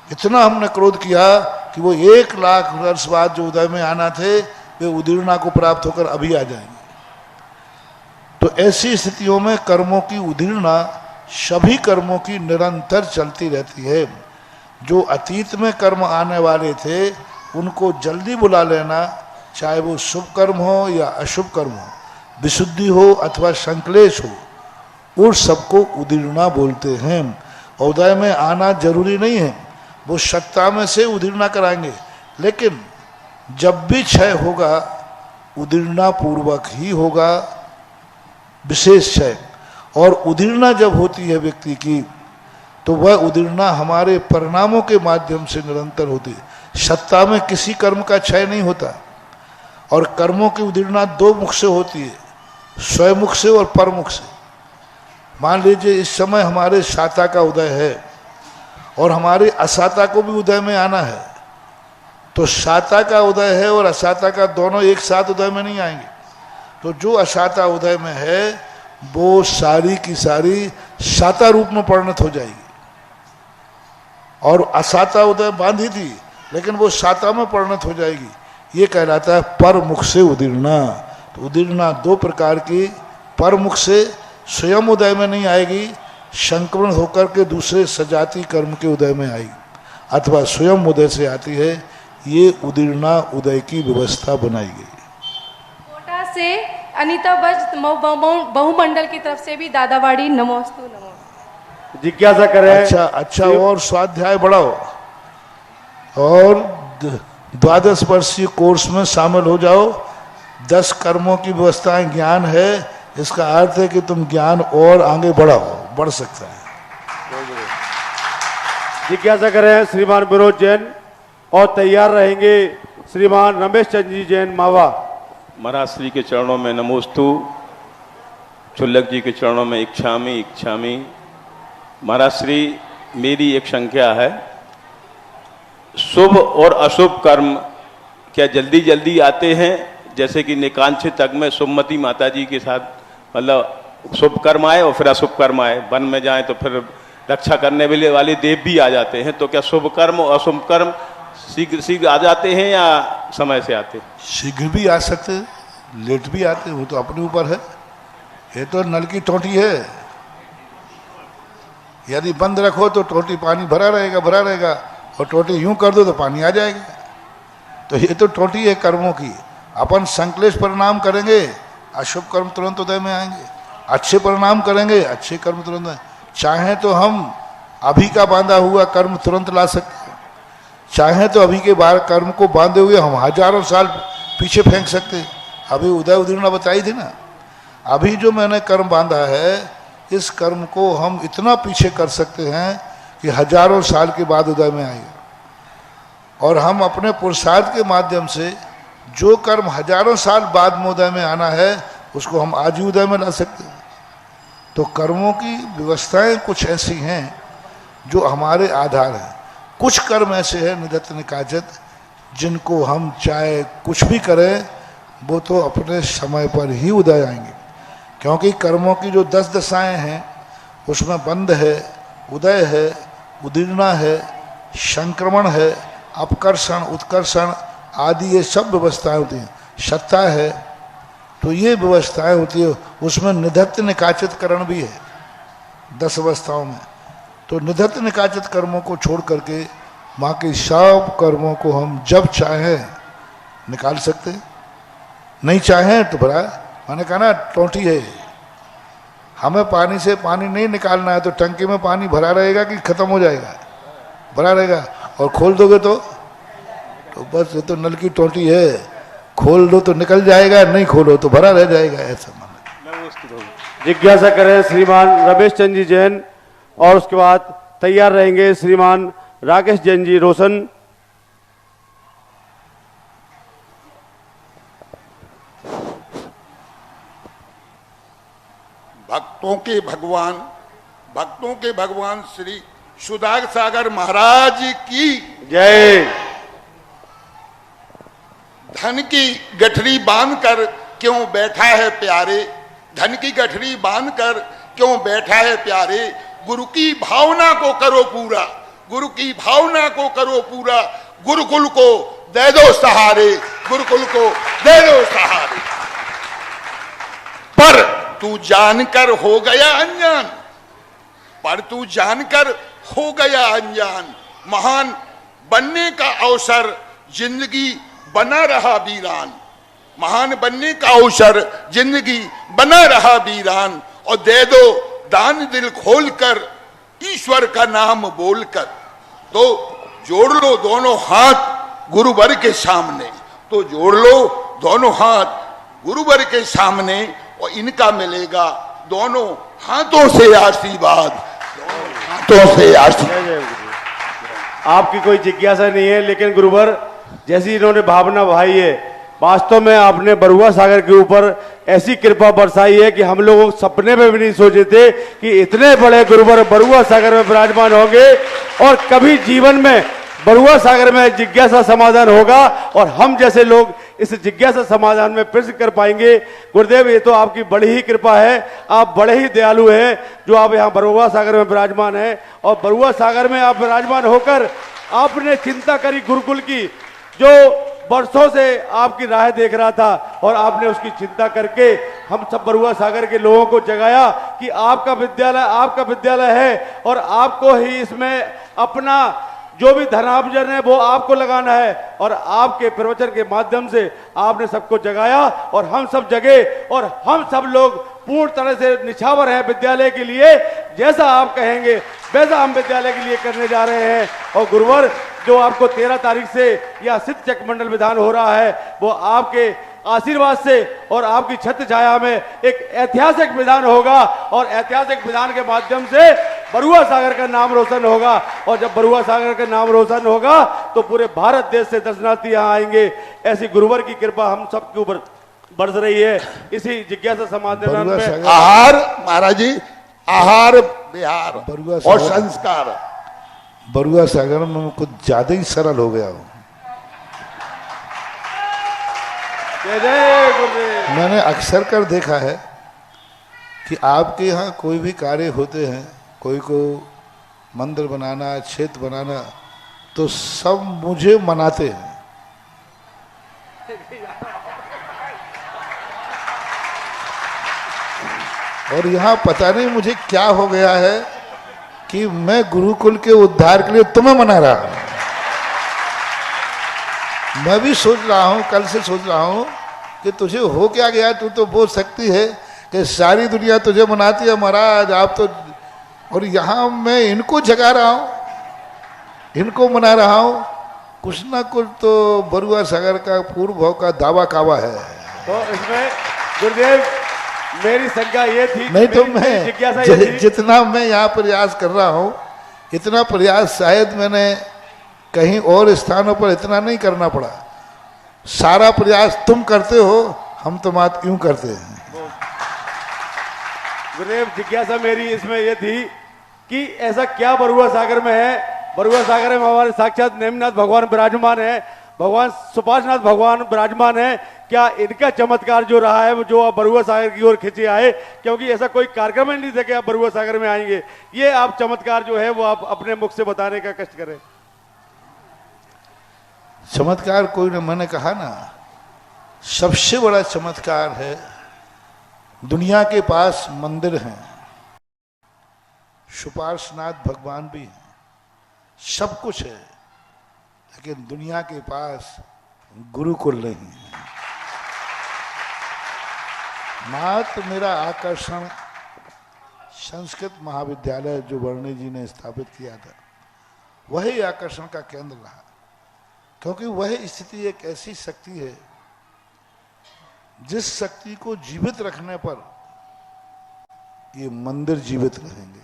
S2: इतना हमने क्रोध किया कि वो 1,00,000 वर्ष बाद जो उदय में आना थे वे उदीर्णा को प्राप्त होकर अभी आ जाएंगे। तो ऐसी स्थितियों में कर्मों की उदीर्णा सभी कर्मों की निरंतर चलती रहती है। जो अतीत में कर्म आने वाले थे उनको जल्दी बुला लेना, चाहे वो शुभ कर्म हो या अशुभ कर्म हो, विशुद्धि हो अथवा संक्लेश हो, उस सबको उदीर्णा बोलते हैं। उदय में आना जरूरी नहीं है, वो सत्ता में से उदीर्णा कराएंगे, लेकिन जब भी क्षय होगा उदीर्णा पूर्वक ही होगा, विशेष क्षय। और उदीर्णा जब होती है व्यक्ति की तो वह उदीर्णा हमारे परिणामों के माध्यम से निरंतर होती है। सत्ता में किसी कर्म का क्षय नहीं होता। और कर्मों की उदीर्णा 2 मुख से होती है, स्वयमुख से और परमुख से। मान लीजिए इस समय हमारे शाता का उदय है और हमारे असाता को भी उदय में आना है, तो शाता का उदय है और असाता का दोनों एक साथ उदय में नहीं आएंगे। तो जो असाता उदय में है वो सारी की सारी शाता रूप में परिणत हो जाएगी, और असाता उदय बांधी थी लेकिन वो शाता में परिणत हो जाएगी। ये कहलाता है परमुख से उदीर्णा। तो उदीर्णा दो प्रकार की, परमुख से स्वयं उदय में नहीं आएगी, संक्रमण होकर के दूसरे सजाति कर्म के उदय में आएगी, अथवा स्वयं उदय से आती है। ये उदीर्णा उदय की व्यवस्था बनाई गई।
S18: कोटा से अनीता बज बहुमंडल की तरफ से भी दादावाड़ी नमोस्तु नमो।
S4: जिज्ञासा करें।
S2: अच्छा और स्वाध्याय बढ़ाओ और 12 वर्षीय कोर्स में शामिल हो जाओ। 10 कर्मों की व्यवस्थाएं ज्ञान है, इसका अर्थ है कि तुम ज्ञान और आगे बढ़ाओ, बढ़ सकता है।
S4: जिज्ञासा करें श्रीमान विनोद जैन और तैयार रहेंगे श्रीमान रमेश चंद्र जी जैन मावा।
S19: महाराज श्री के चरणों में नमोस्तु, चुल्लक जी के चरणों में इच्छामी इच्छामी। महाराज श्री, मेरी एक शंका है, शुभ और अशुभ कर्म क्या जल्दी जल्दी आते हैं? जैसे कि निकांक्षित तक में सुमति माता जी के साथ मतलब शुभ कर्म आए और फिर अशुभ कर्म आए, वन में जाएं तो फिर रक्षा करने वाले देव भी आ जाते हैं। तो क्या शुभ कर्म और अशुभ कर्म शीघ्र आ जाते हैं या समय से आते हैं?
S2: शीघ्र भी आ सकते, लेट भी आते, वो तो अपने ऊपर है। ये तो नल की टोटी है, यदि बंद रखो तो टोटी पानी भरा रहेगा, और टोटी यूं कर दो तो पानी आ जाएगा। तो ये तो टोटी है कर्मों की। अपन संकलेश परिणाम करेंगे, अशुभ कर्म तुरंत उदय में आएंगे, अच्छे परिणाम करेंगे, अच्छे कर्म तुरंत। चाहे तो हम अभी का बांधा हुआ कर्म तुरंत ला सकते हैं, चाहे तो अभी के बार कर्म को बांधे हुए हम हजारों साल पीछे फेंक सकते हैं। अभी उदय उदीर्णा बताई थी ना, अभी जो मैंने कर्म बांधा है इस कर्म को हम इतना पीछे कर सकते हैं कि हजारों साल के बाद उदय में आएगा। और हम अपने पुरुषार्थ के माध्यम से जो कर्म हजारों साल बाद में उदय में आना है उसको हम आज ही उदय में ला सकते हैं। तो कर्मों की व्यवस्थाएं कुछ ऐसी हैं जो हमारे आधार हैं। कुछ कर्म ऐसे हैं निधत्त निकाचत, जिनको हम चाहे कुछ भी करें वो तो अपने समय पर ही उदय आएंगे। क्योंकि कर्मों की जो 10 दशाएं हैं उसमें बंध है, उदय है, उदीर्णा है, संक्रमण है, अपकर्षण, उत्कर्षण आदि ये सब व्यवस्थाएं होती हैं, सत्ता है। तो ये व्यवस्थाएं होती है, उसमें निधत्त निकाचित करण भी है 10 अवस्थाओं में। तो निधत्त निकाचित कर्मों को छोड़ करके बाकी सब कर्मों को हम जब चाहें निकाल सकते हैं, नहीं चाहें तो भरा। मैंने कहा ना टोटी है, हमें पानी से पानी नहीं निकालना है तो टंकी में पानी भरा रहेगा कि खत्म हो जाएगा? भरा रहेगा। और खोल दोगे तो बस ये तो नल की टोटी है, खोल दो तो निकल जाएगा, नहीं खोलो तो भरा रह जाएगा। ऐसा माना।
S4: जिज्ञासा करें श्रीमान रमेश चंद्र जी जैन और उसके बाद तैयार रहेंगे श्रीमान राकेश जैन जी रोशन।
S20: भक्तों के भगवान श्री सुधार सागर महाराज की
S4: जय।
S20: धन की गठरी बांधकर क्यों बैठा है प्यारे, धन की गठरी बांधकर क्यों बैठा है प्यारे। गुरु की भावना को करो पूरा, गुरु की भावना को करो पूरा। गुरुकुल को दे दो सहारे, गुरुकुल को दे दो सहारे। पर तू जानकर हो गया अनजान, पर तू जानकर हो गया अनजान। महान बनने का अवसर जिंदगी बना रहा वीरान, महान बनने का अवसर जिंदगी बना रहा वीरान। और दे दो दान दिल खोलकर ईश्वर का नाम बोलकर। तो जोड़ लो दोनों हाथ गुरुवर के सामने, तो जोड़ लो दोनों हाथ गुरुवर के सामने और इनका मिलेगा दोनों हाथों से आशीर्वाद, हाथों से आशीर्वाद।
S4: आपकी कोई जिज्ञासा नहीं है, लेकिन गुरुवर जैसी इन्होंने भावना भाई है वास्तव में आपने बरुआ सागर के ऊपर ऐसी कृपा बरसाई है कि हम लोग सपने में भी नहीं सोचे थे कि इतने बड़े गुरुवर बरुआ सागर में विराजमान होंगे और कभी जीवन में बरुआ सागर में जिज्ञासा समाधान होगा और हम जैसे लोग इस जिज्ञासा समाधान में प्रवेश कर पाएंगे। गुरुदेव, ये तो आपकी बड़ी ही कृपा है, आप बड़े ही दयालु हैं जो आप यहाँ बरुआ सागर में विराजमान हैं। और बरुआ सागर में आप विराजमान होकर आपने चिंता करी गुरुकुल की, जो वर्षों से आपकी राह देख रहा था, और आपने उसकी चिंता करके हम सब बरुआ सागर के लोगों को जगाया कि आपका विद्यालय है और आपको ही इसमें अपना जो भी धनार्जन है वो आपको लगाना है। और आपके प्रवचन के माध्यम से आपने सबको जगाया और हम सब जगे और हम सब लोग पूर्ण तरह से निछावर हैं विद्यालय के लिए। जैसा आप कहेंगे वैसा हम विद्यालय के लिए करने जा रहे हैं। और गुरुवर, जो आपको 13 तारीख से यह सिद्ध चक्र मंडल विधान हो रहा है वो आपके आशीर्वाद से और आपकी छत्र छाया में एक ऐतिहासिक विधान होगा और ऐतिहासिक विधान के माध्यम से बरुआ सागर का नाम रोशन होगा। और जब बरुआ सागर का नाम रोशन होगा तो पूरे भारत देश से दर्शनार्थी यहाँ आएंगे। ऐसी गुरुवर की कृपा हम सबके ऊपर बरस रही है। इसी जिज्ञासा समाधान में
S20: आहार, महाराज जी, आहार विहार और संस्कार
S2: बरुआ सागर में कुछ ज्यादा ही सरल हो गया हूँ। मैंने अक्सर कर देखा है कि आपके यहाँ कोई भी कार्य होते हैं, कोई को मंदिर बनाना, क्षेत्र बनाना, तो सब मुझे मनाते हैं। और यहाँ पता नहीं मुझे क्या हो गया है कि मैं गुरुकुल के उद्धार के लिए तुम्हें मना रहा हूं। मैं भी सोच रहा हूं, कल से सोच रहा हूं कि तुझे हो क्या गया, तू तो बोल सकती है कि सारी दुनिया तुझे मनाती है महाराज, आप तो। और यहाँ मैं इनको जगा रहा हूं, इनको मना रहा हूं। कुछ ना कुछ तो बरुआ सागर का पूर्व भाव का दावा कावा है।
S4: तो इसमें गुरुदेव मेरी शंका ये थी,
S2: नहीं तो मैं जितना मैं यहाँ प्रयास कर रहा हूँ, इतना प्रयास शायद मैंने कहीं और स्थानों पर इतना नहीं करना पड़ा। सारा प्रयास तुम करते हो, हम तो बात यूं करते हैं।
S4: गुरुदेव, जिज्ञासा मेरी इसमें यह थी कि ऐसा क्या बरुआ सागर में है। बरुआ सागर में हमारे साक्षात नेमिनाथ भगवान विराजमान है, भगवान सुपाशनाथ भगवान विराजमान है। क्या इनका चमत्कार जो रहा है जो आप बरुआ सागर की ओर खींचे आए, क्योंकि ऐसा कोई कार्यक्रम ही नहीं था कि आप बरुआ सागर में आएंगे। ये आप चमत्कार जो है वो आप अपने मुख से बताने का कष्ट करें।
S2: चमत्कार कोई न, मैंने कहा ना, सबसे बड़ा चमत्कार है दुनिया के पास मंदिर हैं, सुपार्श्वनाथ भगवान भी हैं, सब कुछ है, लेकिन दुनिया के पास गुरुकुल नहीं है। मात्र मेरा आकर्षण संस्कृत महाविद्यालय जो वर्णी जी ने स्थापित किया था, वही आकर्षण का केंद्र रहा, क्योंकि वह स्थिति एक ऐसी शक्ति है जिस शक्ति को जीवित रखने पर ये मंदिर जीवित रहेंगे,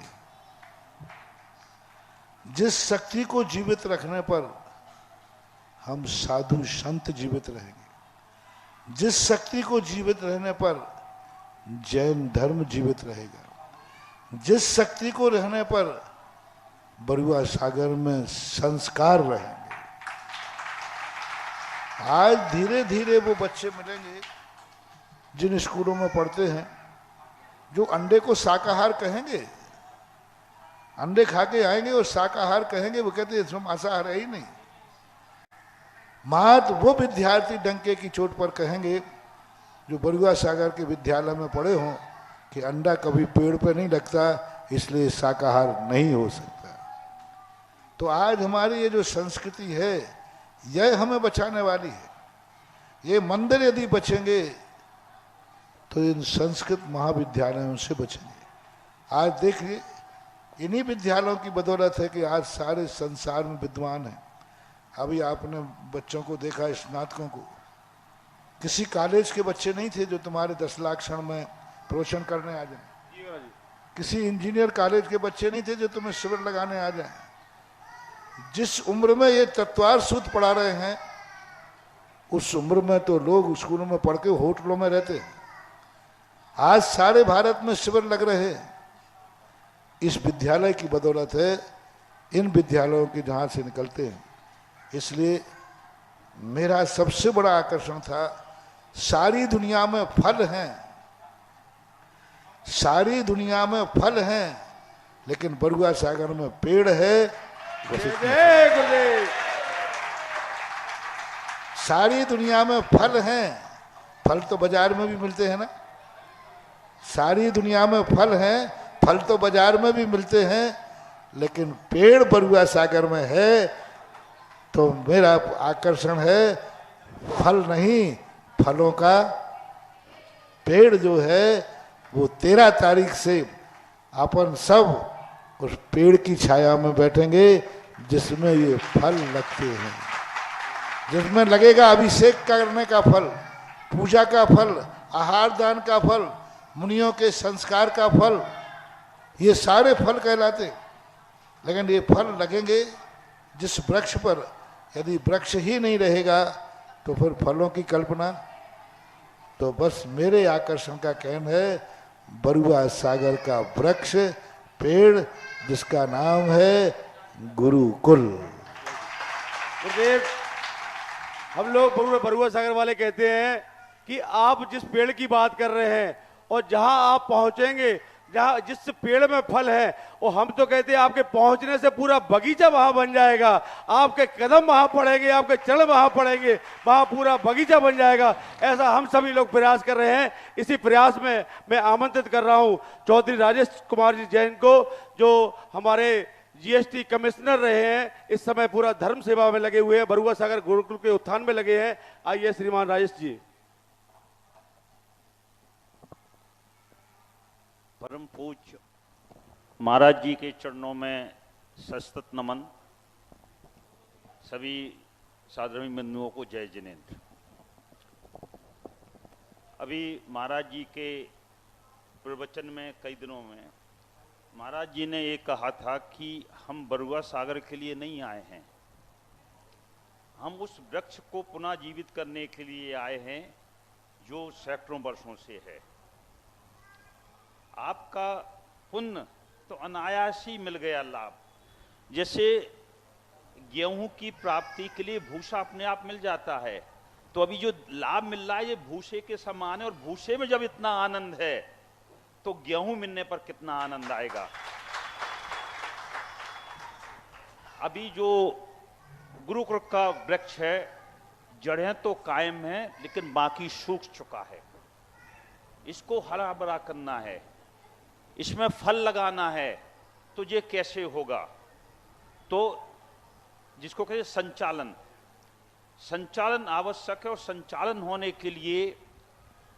S2: जिस शक्ति को जीवित रखने पर हम साधु संत जीवित रहेंगे, जिस शक्ति को जीवित रहने पर जैन धर्म जीवित रहेगा, जिस शक्ति को रहने पर बरुआ सागर में संस्कार रहेंगे। आज धीरे धीरे वो बच्चे मिलेंगे जिन स्कूलों में पढ़ते हैं जो अंडे को शाकाहार कहेंगे, अंडे खा के आएंगे और शाकाहार कहेंगे, वो कहते हैं इसमें मांसाहार है ही नहीं। मात्र वो विद्यार्थी डंके की चोट पर कहेंगे जो बरुआ सागर के विद्यालय में पढ़े हों कि अंडा कभी पेड़ पे नहीं लगता, इसलिए शाकाहार नहीं हो सकता। तो आज हमारी ये जो संस्कृति है यह हमें बचाने वाली है। ये मंदिर यदि बचेंगे तो इन संस्कृत महाविद्यालयों से बचेंगे। आज देखिए, इन्हीं विद्यालयों की बदौलत है कि आज सारे संसार में विद्वान हैं। अभी आपने बच्चों को देखा, स्नातकों को, किसी कॉलेज के बच्चे नहीं थे जो तुम्हारे 10 लाख क्षण में प्रवचन करने आ जाए, किसी इंजीनियर कॉलेज के बच्चे नहीं थे जो तुम्हें शिविर लगाने आ जाए। जिस उम्र में ये तत्वार सूत्र पढ़ा रहे हैं, उस उम्र में तो लोग स्कूलों में पढ़ के होटलों में रहते हैं। आज सारे भारत में शिविर लग रहे हैं। इस विद्यालय की बदौलत है, इन विद्यालयों के जहाँ से निकलते हैं। इसलिए मेरा सबसे बड़ा आकर्षण था, सारी दुनिया में फल हैं, सारी दुनिया में फल हैं, लेकिन बरुआ सागर में पेड़ है। सारी दुनिया में फल हैं, फल तो बाजार में भी मिलते हैं ना। सारी दुनिया में फल हैं, फल तो बाजार में भी मिलते हैं, लेकिन पेड़ बरुआ सागर में है। तो मेरा आकर्षण है फल नहीं, फलों का पेड़ जो है वो 13 तारीख से अपन सब उस पेड़ की छाया में बैठेंगे जिसमें ये फल लगते हैं, जिसमें लगेगा अभिषेक करने का फल, पूजा का फल, आहार दान का फल, मुनियों के संस्कार का फल, ये सारे फल कहलाते। लेकिन ये फल लगेंगे जिस वृक्ष पर, यदि वृक्ष ही नहीं रहेगा तो फिर फलों की कल्पना। तो बस मेरे आकर्षण का कहना है बरुआ सागर का वृक्ष, पेड़, जिसका नाम है गुरुकुल।
S4: गुरुदेव, हम लोग बरुआ सागर वाले कहते हैं कि आप जिस पेड़ की बात कर रहे हैं और जहां आप पहुंचेंगे, जहां जिस पेड़ में फल है, और हम तो कहते हैं आपके पहुंचने से पूरा बगीचा वहां बन जाएगा। आपके कदम वहां पड़ेंगे, आपके चरण वहां पड़ेंगे, वहां पूरा बगीचा बन जाएगा। ऐसा हम सभी लोग प्रयास कर रहे हैं। इसी प्रयास में मैं आमंत्रित कर रहा हूं चौधरी राजेश कुमार जी जैन को, जो हमारे जीएसटी कमिश्नर रहे हैं, इस समय पूरा धर्म सेवा में लगे हुए हैं, बरुआ सागर गुरुकुल के उत्थान में लगे हैं। आइए श्रीमान राजेश जी।
S21: परम पूज्य महाराज जी के चरणों में सशक्त नमन। सभी साधर्मी बंधुओं को जय जिनेन्द्र। अभी महाराज जी के प्रवचन में कई दिनों में महाराज जी ने ये कहा था कि हम बरुआ सागर के लिए नहीं आए हैं, हम उस वृक्ष को पुनः जीवित करने के लिए आए हैं जो सैकड़ों वर्षों से है। आपका पुण्य तो अनायास ही मिल गया लाभ। जैसे गेहूं की प्राप्ति के लिए भूसा अपने आप मिल जाता है, तो अभी जो लाभ मिल रहा है ये भूसे के समान है। और भूसे में जब इतना आनंद है तो गेहूं मिलने पर कितना आनंद आएगा। अभी जो गुरुकुल का वृक्ष है, जड़ें तो कायम है लेकिन बाकी सूख चुका है। इसको हरा भरा करना है, इसमें फल लगाना है, तो ये कैसे होगा? तो जिसको कहते हैं संचालन, संचालन आवश्यक है। और संचालन होने के लिए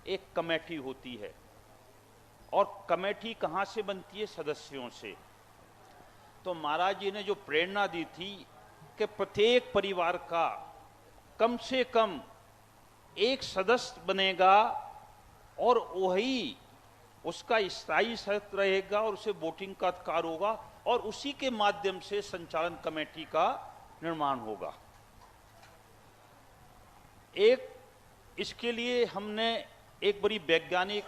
S21: एक कमेटी होती है, और कमेटी कहाँ से बनती है? सदस्यों से। तो महाराज जी ने जो प्रेरणा दी थी कि प्रत्येक परिवार का कम से कम एक सदस्य बनेगा और वही उसका स्थायी सदस्य रहेगा और उसे वोटिंग का अधिकार होगा, और उसी के माध्यम से संचालन कमेटी का निर्माण होगा। एक इसके लिए हमने एक बड़ी वैज्ञानिक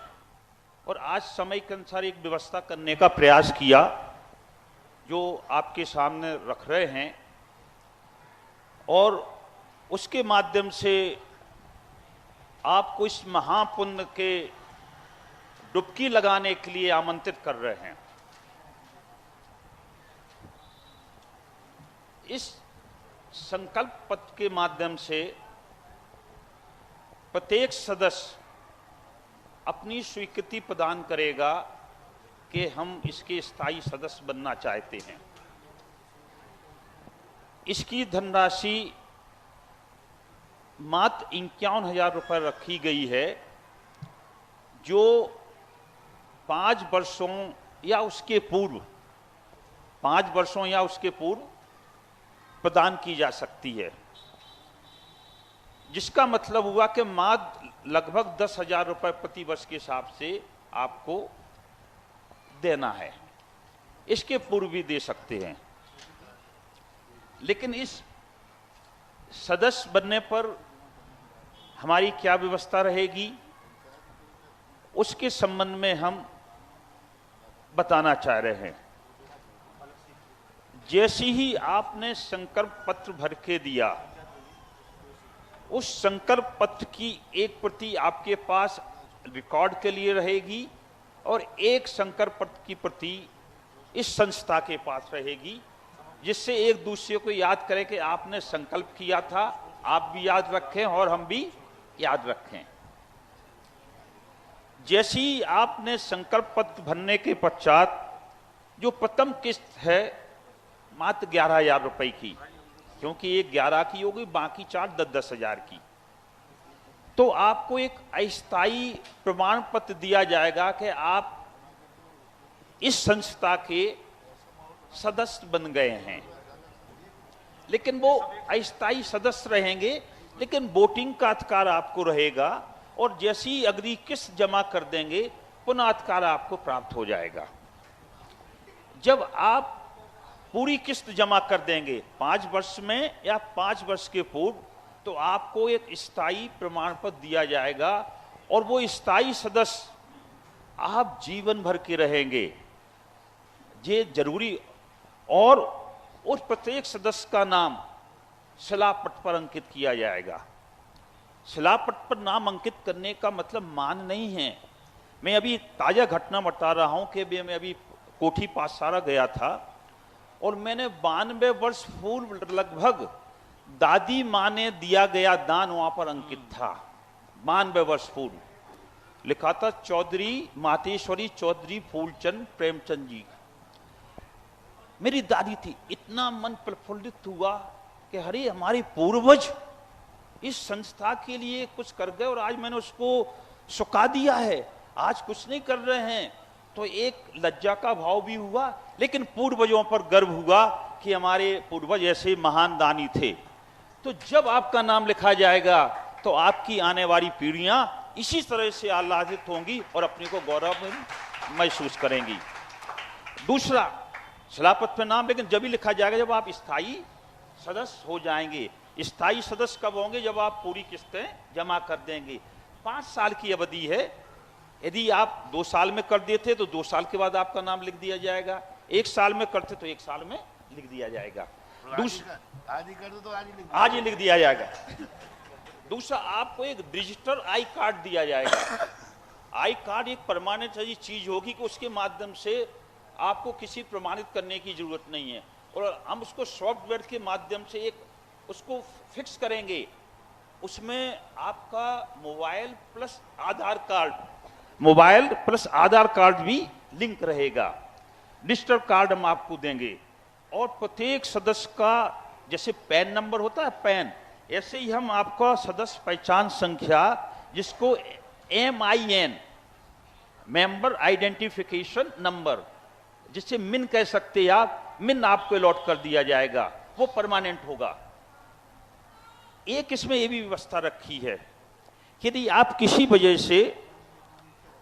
S21: और आज समय के अनुसार एक व्यवस्था करने का प्रयास किया, जो आपके सामने रख रहे हैं, और उसके माध्यम से आपको इस महापुण्य के डुबकी लगाने के लिए आमंत्रित कर रहे हैं। इस संकल्प पत्र के माध्यम से प्रत्येक सदस्य अपनी स्वीकृति प्रदान करेगा कि हम इसके स्थायी सदस्य बनना चाहते हैं। इसकी धनराशि मात्र 51,000 रुपये रखी गई है, जो 5 वर्षों या उसके पूर्व 5 वर्षों या उसके पूर्व प्रदान की जा सकती है। जिसका मतलब हुआ कि मात्र लगभग 10,000 रुपये प्रति वर्ष के हिसाब से आपको देना है। इसके पूर्व भी दे सकते हैं, लेकिन इस सदस्य बनने पर हमारी क्या व्यवस्था रहेगी, उसके संबंध में हम बताना चाह रहे हैं। जैसे ही आपने संकल्प पत्र भर के दिया, उस संकल्प पत्र की एक प्रति आपके पास रिकॉर्ड के लिए रहेगी और एक संकल्प पत्र की प्रति इस संस्था के पास रहेगी, जिससे एक दूसरे को याद करें कि आपने संकल्प किया था, आप भी याद रखें और हम भी याद रखें। जैसे ही आपने संकल्प पत्र भरने के पश्चात जो प्रथम किस्त है मात्र 11,000 रुपए की, क्योंकि एक 11 की होगी, बाकी 4 10-10 हजार की, तो आपको एक अस्थायी प्रमाण पत्र दिया जाएगा कि आप इस संस्था के सदस्य बन गए हैं। लेकिन वो अस्थायी सदस्य रहेंगे, लेकिन वोटिंग का अधिकार आपको रहेगा और जैसे ही अगली किस्त जमा कर देंगे पुनः अधिकार आपको प्राप्त हो जाएगा। जब आप पूरी किस्त जमा कर देंगे 5 वर्ष में या 5 वर्ष के पूर्व, तो आपको एक स्थायी प्रमाण पत्र दिया जाएगा और वो स्थायी सदस्य आप जीवन भर के रहेंगे, ये जरूरी। और उस प्रत्येक सदस्य का नाम शिलापट पर अंकित किया जाएगा। शिलापट पर नाम अंकित करने का मतलब मान नहीं है। मैं अभी ताजा घटना बता रहा हूं कि मैं अभी कोठी पाठशाला गया था और मैंने 92 वर्ष पूर्व लगभग दादी माँ ने दिया गया दान वहां पर अंकित था। 92 वर्ष पूर्व लिखा था चौधरी मातेश्वरी चौधरी फूलचंद प्रेमचंद जी। मेरी दादी थी। इतना मन प्रफुल्लित हुआ कि अरे हमारे पूर्वज इस संस्था के लिए कुछ कर गए और आज मैंने उसको सुखा दिया है, आज कुछ नहीं कर रहे हैं। तो एक लज्जा का भाव भी हुआ, लेकिन पूर्वजों पर गर्व हुआ कि हमारे पूर्वज ऐसे महान दानी थे। तो जब आपका नाम लिखा जाएगा तो आपकी आने वाली पीढ़ियां इसी तरह से आह्लादित होंगी और अपने को गौरव महसूस करेंगी। दूसरा, शिलापत्र पे नाम लेकिन जब भी लिखा जाएगा जब आप स्थायी सदस्य हो जाएंगे। स्थायी सदस्य कब होंगे? जब आप पूरी किस्तें जमा कर देंगे। 5 साल की अवधि है। यदि आप 2 साल में कर देते तो 2 साल के बाद आपका नाम लिख दिया जाएगा, 1 साल में करते तो 1 साल में लिख दिया जाएगा।
S2: आज ही कर दो तो
S21: आज ही लिख दिया जाएगा। दूसरा, आपको एक डिजिटल आई कार्ड दिया जाएगा। आई कार्ड एक परमानेंट चीज होगी कि उसके माध्यम से आपको किसी प्रमाणित करने की जरूरत नहीं है और हम उसको सॉफ्टवेयर के माध्यम से एक उसको फिक्स करेंगे। उसमें आपका मोबाइल प्लस आधार कार्ड भी लिंक रहेगा। डिजिटल कार्ड हम आपको देंगे और प्रत्येक सदस्य का जैसे पैन नंबर होता है पैन, ऐसे ही हम आपका सदस्य पहचान संख्या जिसको MIN मेंबर आइडेंटिफिकेशन नंबर, जिससे मिन कह सकते हैं आप, मिन आपको अलॉट कर दिया जाएगा, वो परमानेंट होगा। एक इसमें ये भी व्यवस्था रखी है कि यदि आप किसी वजह से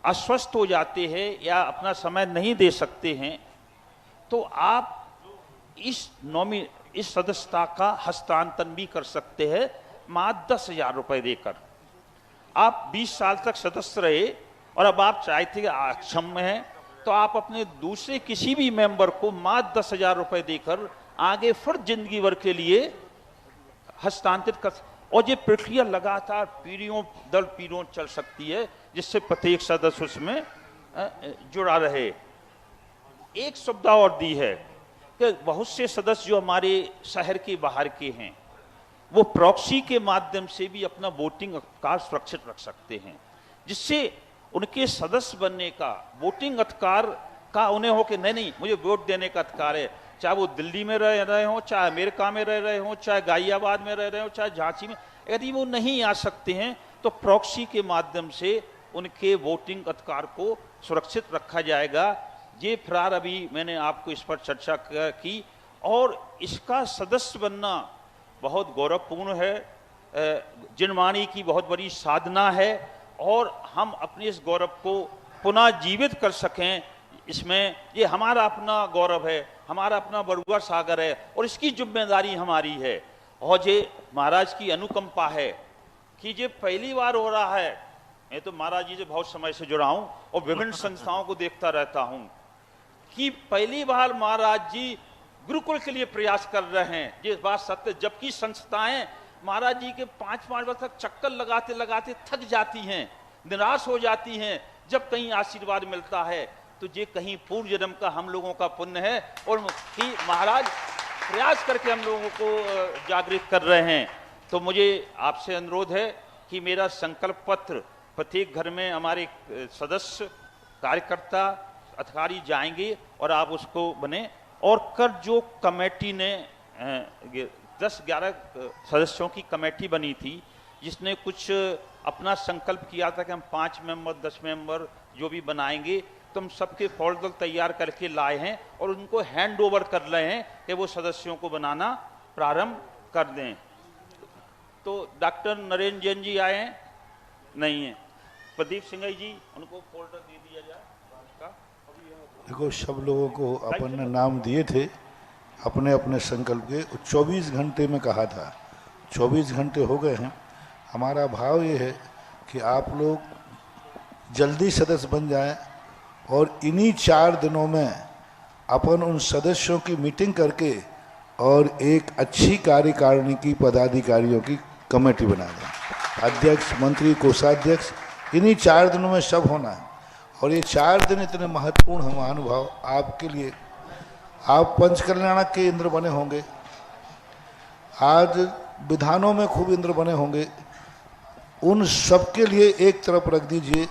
S21: अस्वस्थ हो जाते हैं या अपना समय नहीं दे सकते हैं तो आप इस सदस्यता का हस्तांतरण भी कर सकते हैं मात्र 10,000 रुपए देकर। आप 20 साल तक सदस्य रहे और अब आप चाहते हैं अक्षम में हैं तो आप अपने दूसरे किसी भी मेंबर को मात्र 10,000 रुपए देकर आगे फिर जिंदगी भर के लिए हस्तांतरित कर। और ये प्रक्रिया लगातार पीढ़ियों दर पीढ़ियों चल सकती है, जिससे प्रत्येक सदस्य उसमें जुड़ा रहे। एक सुविधा और दी है कि बहुत से सदस्य जो हमारे शहर के बाहर के हैं वो प्रॉक्सी के माध्यम से भी अपना वोटिंग अधिकार सुरक्षित रख सकते हैं, जिससे उनके सदस्य बनने का वोटिंग अधिकार का उन्हें हो कि नहीं मुझे वोट देने का अधिकार है, चाहे वो दिल्ली में रह रहे हो, चाहे अमेरिका में रह रहे हो, चाहे गाजियाबाद में रह रहे हो, चाहे झांसी में। यदि वो नहीं आ सकते हैं तो प्रॉक्सी के माध्यम से उनके वोटिंग अधिकार को सुरक्षित रखा जाएगा। ये फिलहाल अभी मैंने आपको इस पर चर्चा की और इसका सदस्य बनना बहुत गौरवपूर्ण है, जिनवाणी की बहुत बड़ी साधना है और हम अपने इस गौरव को पुनः जीवित कर सकें। इसमें ये हमारा अपना गौरव है, हमारा अपना बरुआ सागर है और इसकी जिम्मेदारी हमारी है। और ये महाराज की अनुकंपा है कि ये पहली बार हो रहा है। मैं तो महाराज जी से बहुत समय से जुड़ा हूं और विभिन्न संस्थाओं को देखता रहता हूं कि पहली बार महाराज जी गुरुकुल के लिए प्रयास कर रहे हैं। ये बात सत्य, जबकि संस्थाएं महाराज जी के 5-5 वर्ष तक चक्कर लगाते लगाते थक जाती हैं, निराश हो जाती हैं। जब कहीं आशीर्वाद मिलता है तो ये कहीं पूर्व जन्म का हम लोगों का पुण्य है और कि महाराज प्रयास करके हम लोगों को जागृत कर रहे हैं। तो मुझे आपसे अनुरोध है कि मेरा संकल्प पत्र प्रत्येक घर में हमारे सदस्य, कार्यकर्ता, अधिकारी जाएंगे और आप उसको बने। और कर जो कमेटी ने 10-11 सदस्यों की कमेटी बनी थी, जिसने कुछ अपना संकल्प किया था कि हम 5 मेंबर 10 मेंबर जो भी बनाएंगे, तो हम सबके फोल्डर तैयार करके लाए हैं और उनको हैंड ओवर कर रहे हैं कि वो सदस्यों को बनाना प्रारंभ कर दें। तो डॉक्टर नरेंद्र जैन जी आए हैं? नहीं है। प्रदीप सिंह जी, उनको फोल्डर दे दिया जाए।
S2: देखो, सब लोगों को अपन ने नाम दिए थे अपने अपने संकल्प के। 24 घंटे में कहा था, 24 घंटे हो गए हैं। हमारा भाव ये है कि आप लोग जल्दी सदस्य बन जाएं और इन्हीं 4 दिनों में अपन उन सदस्यों की मीटिंग करके और एक अच्छी कार्यकारिणी की पदाधिकारियों की कमेटी बना दें। अध्यक्ष, मंत्री, कोषाध्यक्ष, इन्हीं 4 दिनों में सब होना है। और ये 4 दिन इतने महत्वपूर्ण हैं महानुभाव आपके लिए। आप पंचकल्याणक के इंद्र बने होंगे, आज विधानों में खूब इंद्र बने होंगे, उन सबके लिए एक तरफ रख दीजिए।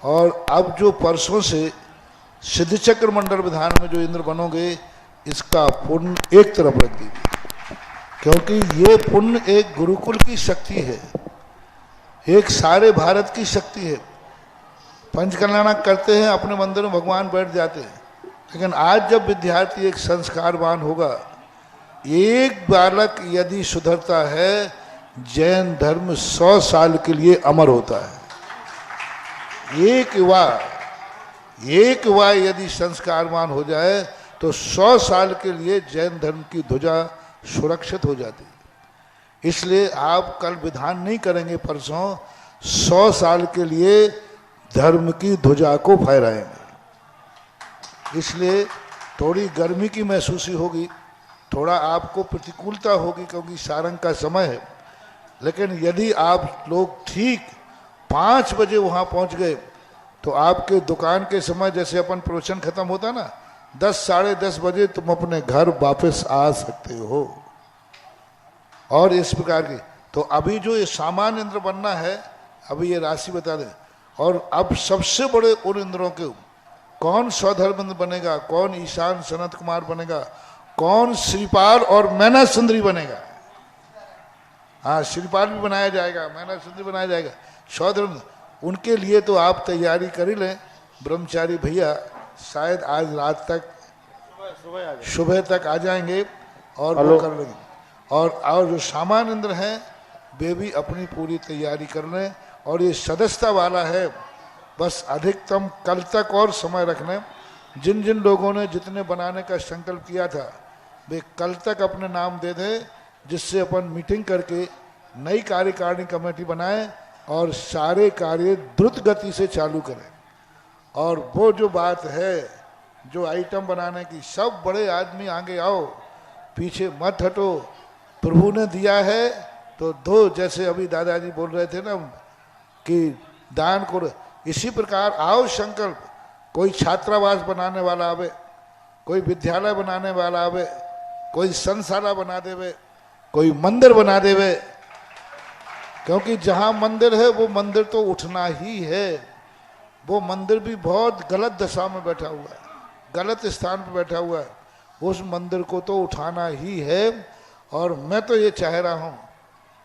S2: और अब जो परसों से सिद्धचक्र मंडल विधान में जो इंद्र बनोगे, इसका पुण्य एक तरफ रख दीजिए, क्योंकि ये पुण्य एक गुरुकुल की शक्ति है, एक सारे भारत की शक्ति है। पंचकल्याणक करते हैं, अपने मंदिर में भगवान बैठ जाते हैं, लेकिन आज जब विद्यार्थी एक संस्कारवान होगा, एक बालक यदि सुधरता है, जैन धर्म 100 साल के लिए अमर होता है। एक युवा यदि संस्कारवान हो जाए तो 100 साल के लिए जैन धर्म की ध्वजा सुरक्षित हो जाती है। इसलिए आप कल विधान नहीं करेंगे, परसों 100 साल के लिए धर्म की ध्वजा को फहराएंगे। इसलिए थोड़ी गर्मी की महसूसी होगी, थोड़ा आपको प्रतिकूलता होगी, क्योंकि सारंग का समय है। लेकिन यदि आप लोग ठीक 5 बजे वहाँ पहुँच गए तो आपके दुकान के समय, जैसे अपन प्रवचन खत्म होता ना 10 साढ़े 10 बजे, तुम अपने घर वापस आ सकते हो। और इस प्रकार की तो अभी जो ये सामान्य इंद्र बनना है, अभी ये राशि बता दें। और अब सबसे बड़े उन इंद्रों के, कौन स्वधर्म इंद्र बनेगा, कौन ईशान सनत कुमार बनेगा, कौन श्रीपाल और मैना सुंदरी बनेगा। हाँ, श्रीपाल भी बनाया जाएगा, मैना सुंदरी बनाया जाएगा, स्वधर्म। उनके लिए तो आप तैयारी कर ही लें। ब्रह्मचारी भैया शायद आज रात तक, सुबह तक आ जाएंगे और वो कर लेंगे। और जो सामान्य इंद्र हैं, वे भी अपनी पूरी तैयारी कर लें। और ये सदस्यता वाला है, बस अधिकतम कल तक और समय रखने। जिन जिन लोगों ने जितने बनाने का संकल्प किया था, वे कल तक अपने नाम दे दें, जिससे अपन मीटिंग करके नई कार्यकारिणी कमेटी बनाएं और सारे कार्य द्रुत गति से चालू करें। और वो जो बात है, जो आइटम बनाने की, सब बड़े आदमी आगे आओ, पीछे मत हटो। प्रभु ने दिया है तो दो, जैसे अभी दादाजी बोल रहे थे ना कि दान को, इसी प्रकार आओ संकल्प। कोई छात्रावास बनाने वाला आवे, कोई विद्यालय बनाने वाला आवे, कोई संशाला बना देवे, कोई मंदिर बना देवे। क्योंकि जहाँ मंदिर है वो मंदिर तो उठना ही है। वो मंदिर भी बहुत गलत दशा में बैठा हुआ है, गलत स्थान पर बैठा हुआ है, उस मंदिर को तो उठाना ही है। और मैं तो ये चाह रहा हूँ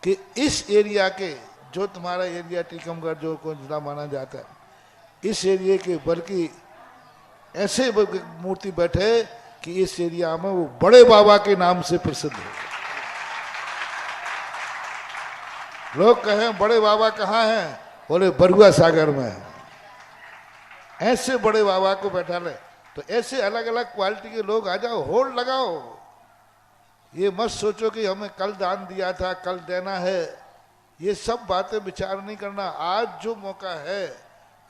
S2: कि इस एरिया के, जो तुम्हारा एरिया टीकमगढ़ जो को जिला माना जाता है, इस एरिया के, बल्कि ऐसे मूर्ति बैठे कि इस एरिया में वो बड़े बाबा के नाम से प्रसिद्ध है। लोग कहें बड़े बाबा कहाँ हैं, बोले बरुआ सागर में है। ऐसे बड़े बाबा को बैठा ले। तो ऐसे अलग अलग क्वालिटी के लोग आ जाओ, होल्ड लगाओ। ये मत सोचो कि हमें कल दान दिया था, कल देना है। ये सब बातें विचार नहीं करना। आज जो मौका है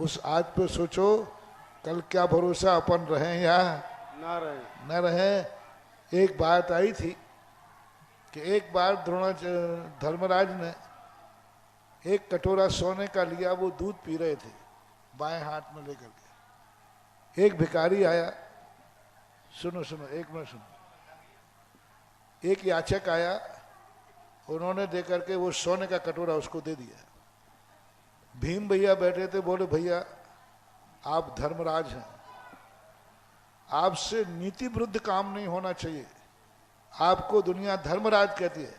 S2: उस आज पे सोचो, कल क्या भरोसा अपन रहें या न रहे। एक बात आई थी कि एक बार धर्मराज ने एक कटोरा सोने का लिया, वो दूध पी रहे थे बाएं हाथ में लेकर के। एक भिखारी आया, सुनो सुनो एक मिनट सुनो, एक याचक आया, उन्होंने दे करके वो सोने का कटोरा उसको दे दिया। भीम भैया बैठे थे, बोले भैया आप धर्मराज हैं, आपसे नीति विरुद्ध काम नहीं होना चाहिए, आपको दुनिया धर्मराज कहती है।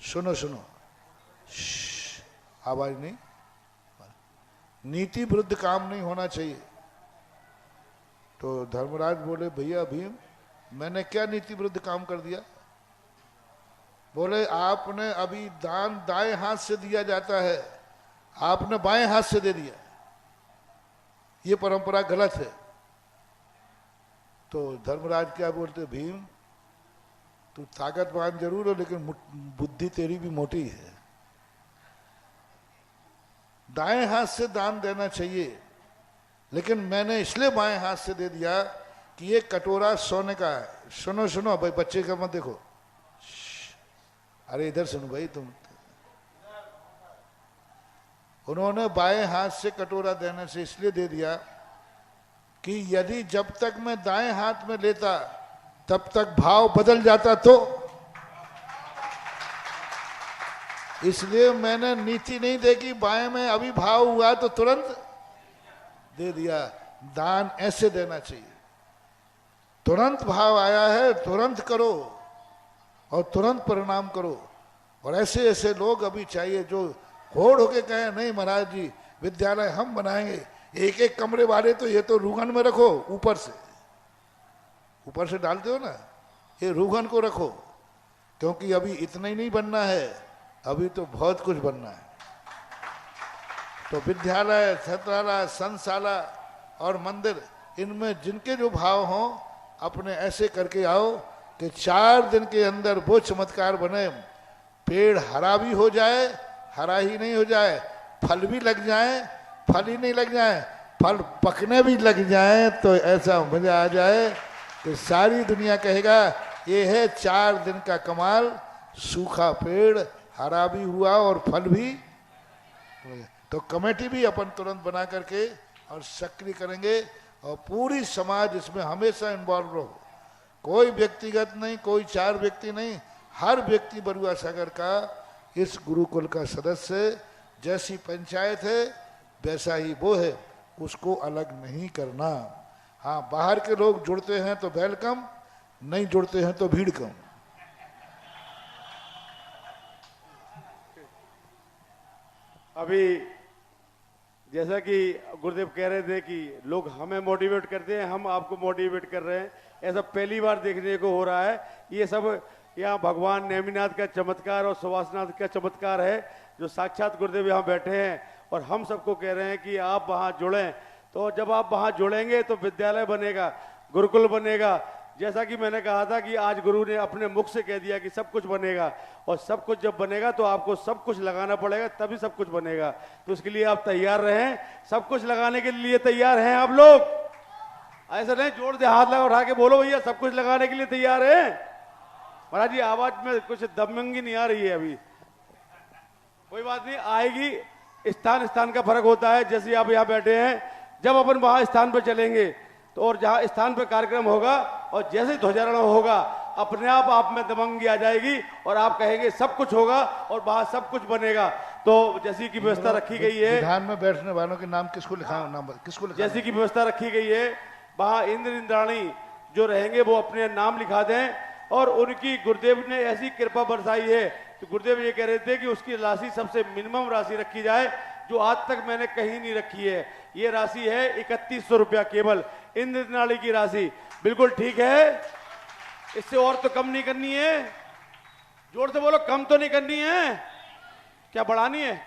S2: सुनो सुनो, आवाज नहीं, नीति विरुद्ध काम नहीं होना चाहिए। तो धर्मराज बोले भैया भीम, मैंने क्या नीति विरुद्ध काम कर दिया? बोले आपने अभी दान दाएं हाथ से दिया जाता है, आपने बाएं हाथ से दे दिया, ये परंपरा गलत है। तो धर्मराज क्या बोलते, भीम तू ताकतवान जरूर हो लेकिन बुद्धि तेरी भी मोटी है। दाएं हाथ से दान देना चाहिए, लेकिन मैंने इसलिए बाएं हाथ से दे दिया कि ये कटोरा सोने का है। सुनो सुनो भाई, बच्चे का मत देखो, अरे इधर सुनो भाई तुम। उन्होंने बाएं हाथ से कटोरा देने से इसलिए दे दिया कि यदि जब तक मैं दाएं हाथ में लेता तब तक भाव बदल जाता, तो इसलिए मैंने नीति नहीं देखी, बाएं में अभी भाव हुआ तो तुरंत दे दिया। दान ऐसे देना चाहिए, तुरंत भाव आया है तुरंत करो और तुरंत परिणाम करो। और ऐसे ऐसे लोग अभी चाहिए जो होड़ होके कहें नहीं महाराज जी विद्यालय हम बनाएंगे, एक एक कमरे वाले तो ये तो रूगन में रखो, ऊपर से डालते हो ना, ये रूगन को रखो, क्योंकि अभी इतना ही नहीं बनना है, अभी तो बहुत कुछ बनना है। तो विद्यालय, छात्रालय, संस्थाला और मंदिर, इनमें जिनके जो भाव हों अपने ऐसे करके आओ कि 4 दिन के अंदर वो चमत्कार बने, पेड़ हरा भी हो जाए, हरा ही नहीं हो जाए, फल भी लग जाए, फल ही नहीं लग जाए, फल पकने भी लग जाए, तो ऐसा मजा आ जाए कि सारी दुनिया कहेगा ये है 4 दिन का कमाल, सूखा पेड़ हरा भी हुआ और फल भी। तो कमेटी भी अपन तुरंत बना करके और सक्रिय करेंगे और पूरी समाज इसमें हमेशा इन्वॉल्व रहो, कोई व्यक्तिगत नहीं, कोई 4 व्यक्ति नहीं, हर व्यक्ति बरुआ सागर का इस गुरुकुल का सदस्य, जैसी पंचायत है वैसा ही वो है, उसको अलग नहीं करना। हाँ, बाहर के लोग जुड़ते हैं तो वेलकम, नहीं जुड़ते हैं तो भीड़ कम।
S4: अभी जैसा कि गुरुदेव कह रहे थे कि लोग हमें मोटिवेट करते हैं, हम आपको मोटिवेट कर रहे हैं, ऐसा पहली बार देखने को हो रहा है। ये सब यहाँ भगवान नेमिनाथ का चमत्कार और सुभाषनाथ का चमत्कार है, जो साक्षात गुरुदेव यहाँ बैठे हैं और हम सबको कह रहे हैं कि आप वहाँ जुड़ें। तो जब आप वहाँ जुड़ेंगे तो विद्यालय बनेगा, गुरुकुल बनेगा। जैसा कि मैंने कहा था कि आज गुरु ने अपने मुख से कह दिया कि सब कुछ बनेगा, और सब कुछ जब बनेगा तो आपको सब कुछ लगाना पड़ेगा, तभी सब कुछ बनेगा। तो उसके लिए आप तैयार रहें, सब कुछ लगाने के लिए तैयार हैं आप लोग? ऐसा नहीं जोर से हाथ लगा उठा के बोलो भैया सब कुछ लगाने के लिए तैयार है। महाराज जी आवाज में कुछ दमंगी नहीं आ रही है अभी, कोई बात नहीं, आएगी। स्थान स्थान का फर्क होता है, जैसे आप यहाँ बैठे हैं, जब अपन वहां स्थान पर चलेंगे तो और जहां स्थान पर कार्यक्रम होगा और जैसे ध्वजारोहण होगा अपने आप में दमंगी आ जाएगी और आप कहेंगे सब कुछ होगा और वहां सब कुछ बनेगा। तो जैसी की व्यवस्था रखी गई है,
S2: विधान में बैठने वालों के नाम किसको लिखा, नाम किसको लिखा,
S4: जैसी की व्यवस्था रखी गई है, वहां इंद्र इंद्राणी जो रहेंगे वो अपने नाम लिखा दें। और उनकी गुरुदेव ने ऐसी कृपा बरसाई है कि गुरुदेव ये कह रहे थे कि उसकी राशि सबसे मिनिमम राशि रखी जाए, जो आज तक मैंने कहीं नहीं रखी है। ये राशि है 3100 रुपया केवल, इंद्र नाली की राशि। बिल्कुल ठीक है, इससे और तो कम नहीं करनी है, जोर से बोलो, कम तो नहीं करनी है, क्या बढ़ानी है?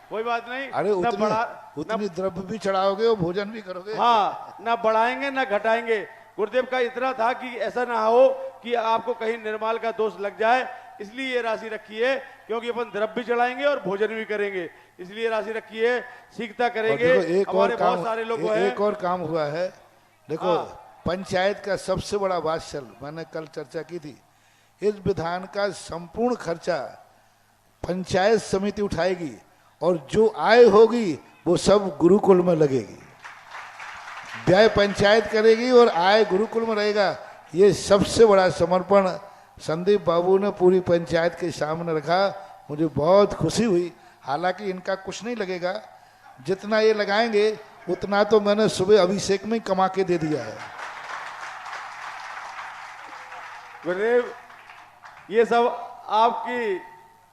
S4: कोई बात नहीं।
S2: अरे उतनी द्रव्य भी चढ़ाओगे और भोजन भी करोगे।
S4: हाँ, ना बढ़ाएंगे ना घटाएंगे। गुरुदेव का इतना था कि ऐसा ना हो कि आपको कहीं निर्माल का दोष लग जाए, इसलिए ये राशि रखी है, क्योंकि अपन द्रव्य भी चढ़ाएंगे और भोजन भी करेंगे, इसलिए राशि रखी है, सीखता करेंगे। हमारे बहुत सारे लोग
S2: एक और काम हुआ है। देखो, पंचायत का सबसे बड़ा वात्सल, मैंने कल चर्चा की थी, इस विधान का संपूर्ण खर्चा पंचायत समिति उठाएगी और जो आय होगी वो सब गुरुकुल में लगेगी। व्यय पंचायत करेगी और आय गुरुकुल में रहेगा। ये सबसे बड़ा समर्पण संदीप बाबू ने पूरी पंचायत के सामने रखा, मुझे बहुत खुशी हुई। हालांकि इनका कुछ नहीं लगेगा, जितना ये लगाएंगे उतना तो मैंने सुबह अभिषेक में कमा के दे दिया है।
S4: गुरुदेव, ये सब आपकी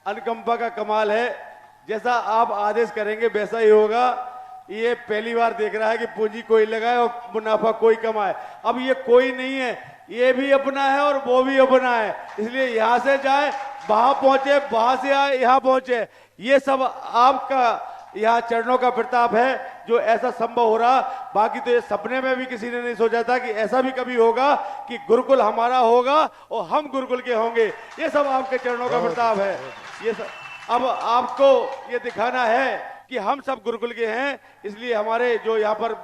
S4: अनुकंपा का कमाल है, जैसा आप आदेश करेंगे वैसा ही होगा। ये पहली बार देख रहा है कि पूंजी कोई लगाए और मुनाफा कोई कमाए। अब ये कोई नहीं है, ये भी अपना है और वो भी अपना है, इसलिए यहाँ से जाए वहां पहुंचे, वहां से आए यहाँ पहुंचे। ये सब आपका यहाँ चरणों का प्रताप है जो ऐसा संभव हो रहा। बाकी तो ये सपने में भी किसी ने नहीं सोचा था कि ऐसा भी कभी होगा कि गुरुकुल हमारा होगा और हम गुरुकुल के होंगे। ये सब आपके चरणों का प्रताप है। ये सब अब आपको ये दिखाना है कि हम सब गुरुकुल के हैं, इसलिए हमारे जो यहाँ पर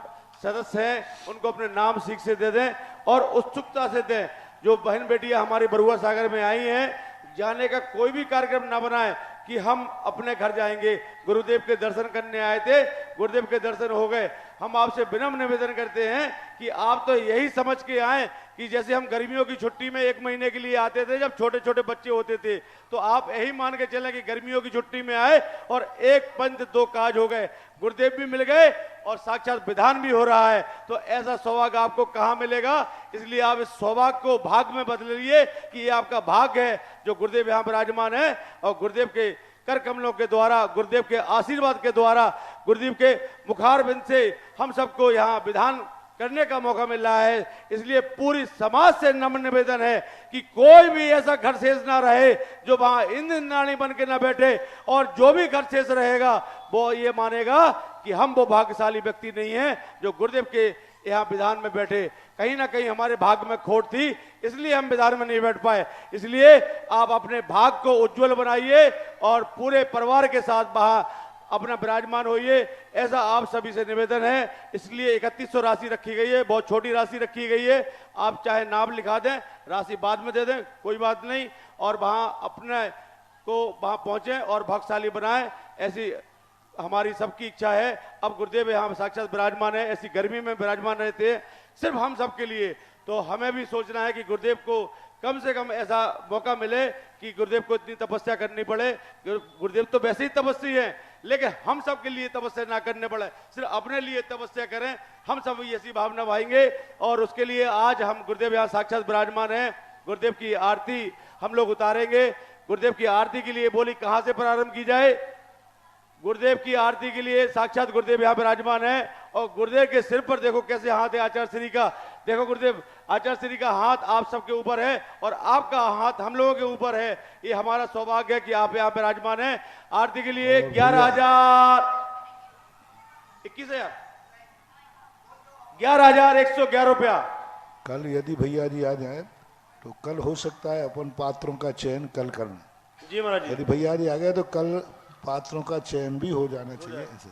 S4: सदस्य हैं उनको अपने नाम सीख से दे दें और उत्सुकता से दें। जो बहन बेटियां हमारी बरुआ सागर में आई हैं, जाने का कोई भी कार्यक्रम ना बनाए कि हम अपने घर जाएंगे। गुरुदेव के दर्शन करने आए थे, गुरुदेव के दर्शन हो गए। हम आपसे विनम्र निवेदन करते हैं कि आप तो यही समझ के आए कि जैसे हम गर्मियों की छुट्टी में 1 महीने के लिए आते थे जब छोटे छोटे बच्चे होते थे, तो आप यही मान के चलें कि गर्मियों की छुट्टी में आए और 1 पंथ 2 काज हो गए। गुरुदेव भी मिल गए और साक्षात विधान भी हो रहा है। तो ऐसा सौभाग्य आपको कहाँ मिलेगा, इसलिए आप इस सौभाग्य को भाग में बदलिए कि ये आपका भाग्य है जो गुरुदेव यहाँ विराजमान है। और गुरुदेव के कर कमलों के द्वारा, गुरुदेव के आशीर्वाद के द्वारा, गुरुदेव के मुखारबिंद से हम सबको यहाँ विधान करने का मौका मिल रहा है। इसलिए पूरी समाज से नम्र निवेदन है कि कोई भी ऐसा घर शेष ना रहे जो वहां इंद्रनाणी बन के ना बैठे, और जो भी घर शेष रहेगा वो ये मानेगा कि हम वो भाग्यशाली व्यक्ति नहीं है जो गुरुदेव के यहाँ विधान में बैठे। कहीं ना कहीं हमारे भाग्य में खोट थी, इसलिए हम विधान में नहीं बैठ पाए। इसलिए आप अपने भाग्य को उज्जवल बनाइए और पूरे परिवार के साथ वहां अपना विराजमान होइए, ऐसा आप सभी से निवेदन है। इसलिए 3100 राशि रखी गई है, बहुत छोटी राशि रखी गई है। आप चाहे नाम लिखा दें, राशि बाद में दे दें, कोई बात नहीं, और वहां अपने को वहां पहुंचे और भाग्यशाली बनाएं, ऐसी हमारी सबकी इच्छा है। अब गुरुदेव यहाँ साक्षात विराजमान है, ऐसी गर्मी में विराजमान रहते हैं सिर्फ हम सबके लिए, तो हमें भी सोचना है कि गुरुदेव को कम से कम ऐसा मौका मिले कि गुरुदेव को इतनी तपस्या करनी पड़े। गुरुदेव तो वैसे ही तपस्वी हैं, लेकिन हम सब के लिए तपस्या ना करने पड़े, सिर्फ अपने लिए तपस्या करें। हम सब ऐसी भावना भाएंगे और उसके लिए आज हम गुरुदेव यहाँ साक्षात विराजमान हैं। गुरुदेव की आरती हम लोग उतारेंगे। गुरुदेव की आरती के लिए बोली कहाँ से प्रारंभ की जाए? गुरुदेव की आरती के लिए साक्षात गुरुदेव यहाँ विराजमान है और गुरुदेव के सिर पर देखो कैसे हाथ है आचार्य श्री का। देखो गुरुदेव आचार्य श्री का हाथ आप सबके ऊपर है और आपका हाथ हम लोगों के ऊपर है। ये हमारा सौभाग्य है कि आप यहाँ विराजमान हैं। आरती के लिए 11,111 रुपया।
S2: कल यदि भैया जी आ जाए तो कल हो सकता है अपन पात्रों का चयन कल करना।
S4: जी महाराज जी।
S2: यदि भैया जी आ गए तो कल पात्रों का चयन भी हो जाना चाहिए। ऐसे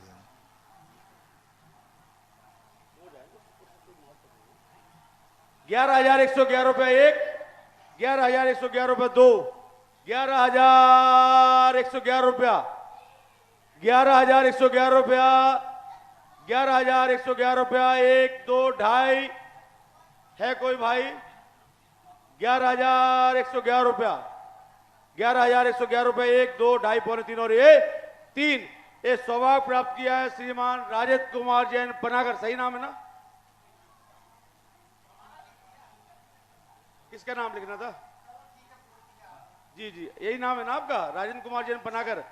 S4: 11,111 रुपया 1, 11,111 रुपया 2, 11,111 रुपया, 11,111 रुपया, 11,111 रुपया 1, 2, 2.5 है कोई भाई? 11,111 रुपया, 11,111 रुपये 1, 2, 2.5, पौने 3 और ये 3। ये सौभाग्य प्राप्त किया है श्रीमान राजेश कुमार जैन पनागर। सही नाम है ना? किसका नाम लिखना था? जी जी यही नाम है ना आपका? राजेंद्र कुमार जैन पनागर।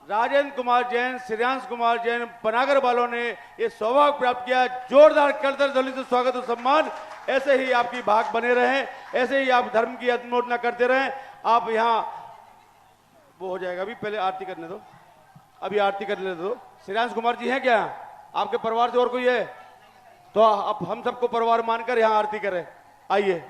S4: राजेंद्र कुमार जैन, श्रेयांश कुमार जैन पनागर वालों ने ये सौभाग्य प्राप्त किया। जोरदार करताल ध्वनि से स्वागत और सम्मान। ऐसे ही आपकी भाग बने रहें, ऐसे ही आप धर्म की अनुमोदना करते रहें। आप यहाँ वो हो जाएगा, अभी पहले आरती करने दो, अभी आरती करने दो। श्रेयांश कुमार जी हैं क्या आपके परिवार से? और कोई है तो अब हम सबको परिवार मानकर यहाँ आरती करें। आइए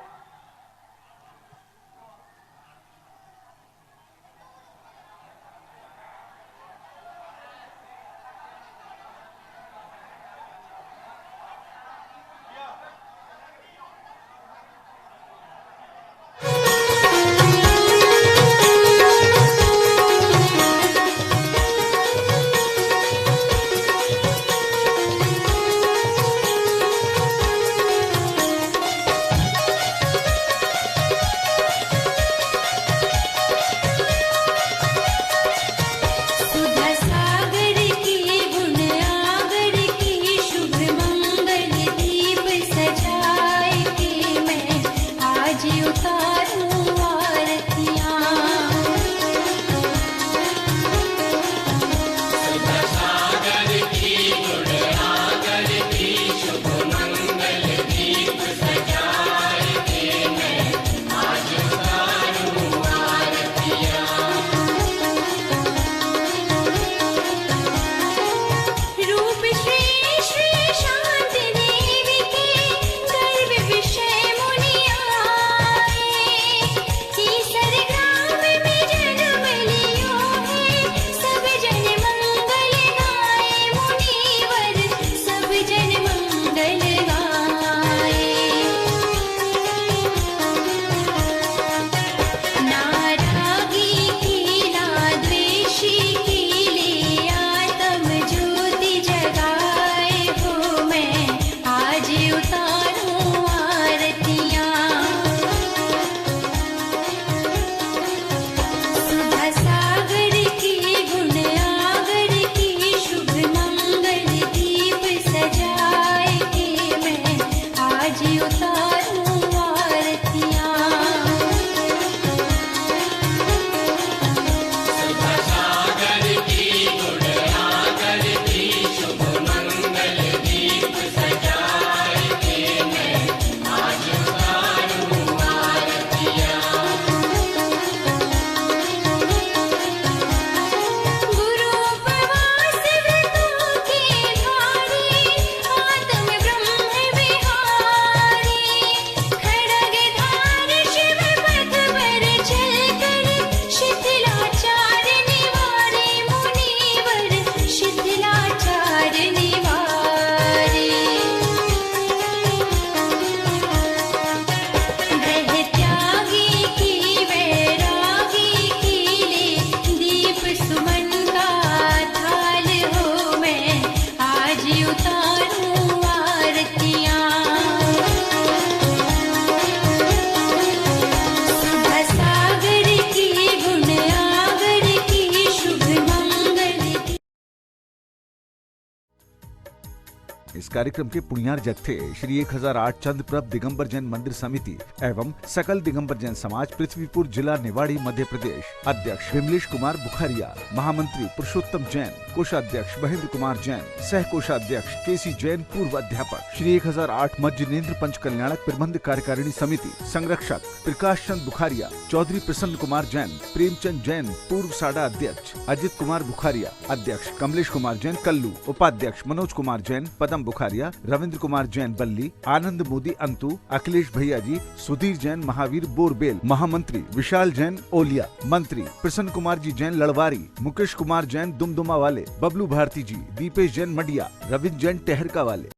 S1: इस कार्यक्रम के पुण्यार्जक थे श्री 1008 चंद्रप्रभ दिगंबर जैन मंदिर समिति एवं सकल दिगंबर जैन समाज पृथ्वीपुर जिला निवाड़ी मध्य प्रदेश। अध्यक्ष विमलेश कुमार बुखारिया, महामंत्री पुरुषोत्तम जैन, कोषाध्यक्ष महेंद्र कुमार जैन, सह कोषाध्यक्ष केसी जैन, पूर्व अध्यापक। श्री 1008 मज्जनेन्द्र पंच कल्याणक प्रबंध कार्यकारिणी समिति संरक्षक प्रकाश चंद बुखारिया, चौधरी प्रसन्न कुमार जैन, प्रेमचंद जैन, पूर्व साडा अध्यक्ष, अजित कुमार बुखारिया, अध्यक्ष कमलेश कुमार जैन कल्लू, उपाध्यक्ष मनोज कुमार जैन, पदम बुखारिया, रविंद्र कुमार जैन बल्ली, आनंद मोदी अंतु, अखिलेश भैया जी, सुधीर जैन महावीर बोरबेल, महामंत्री विशाल जैन ओलिया, मंत्री प्रसन्न कुमार जी जैन लड़वारी, मुकेश कुमार जैन दुमदुमा वाले, बबलू भारती जी, दीपेश जैन मडिया, रविंद्र जैन टहरका वाले।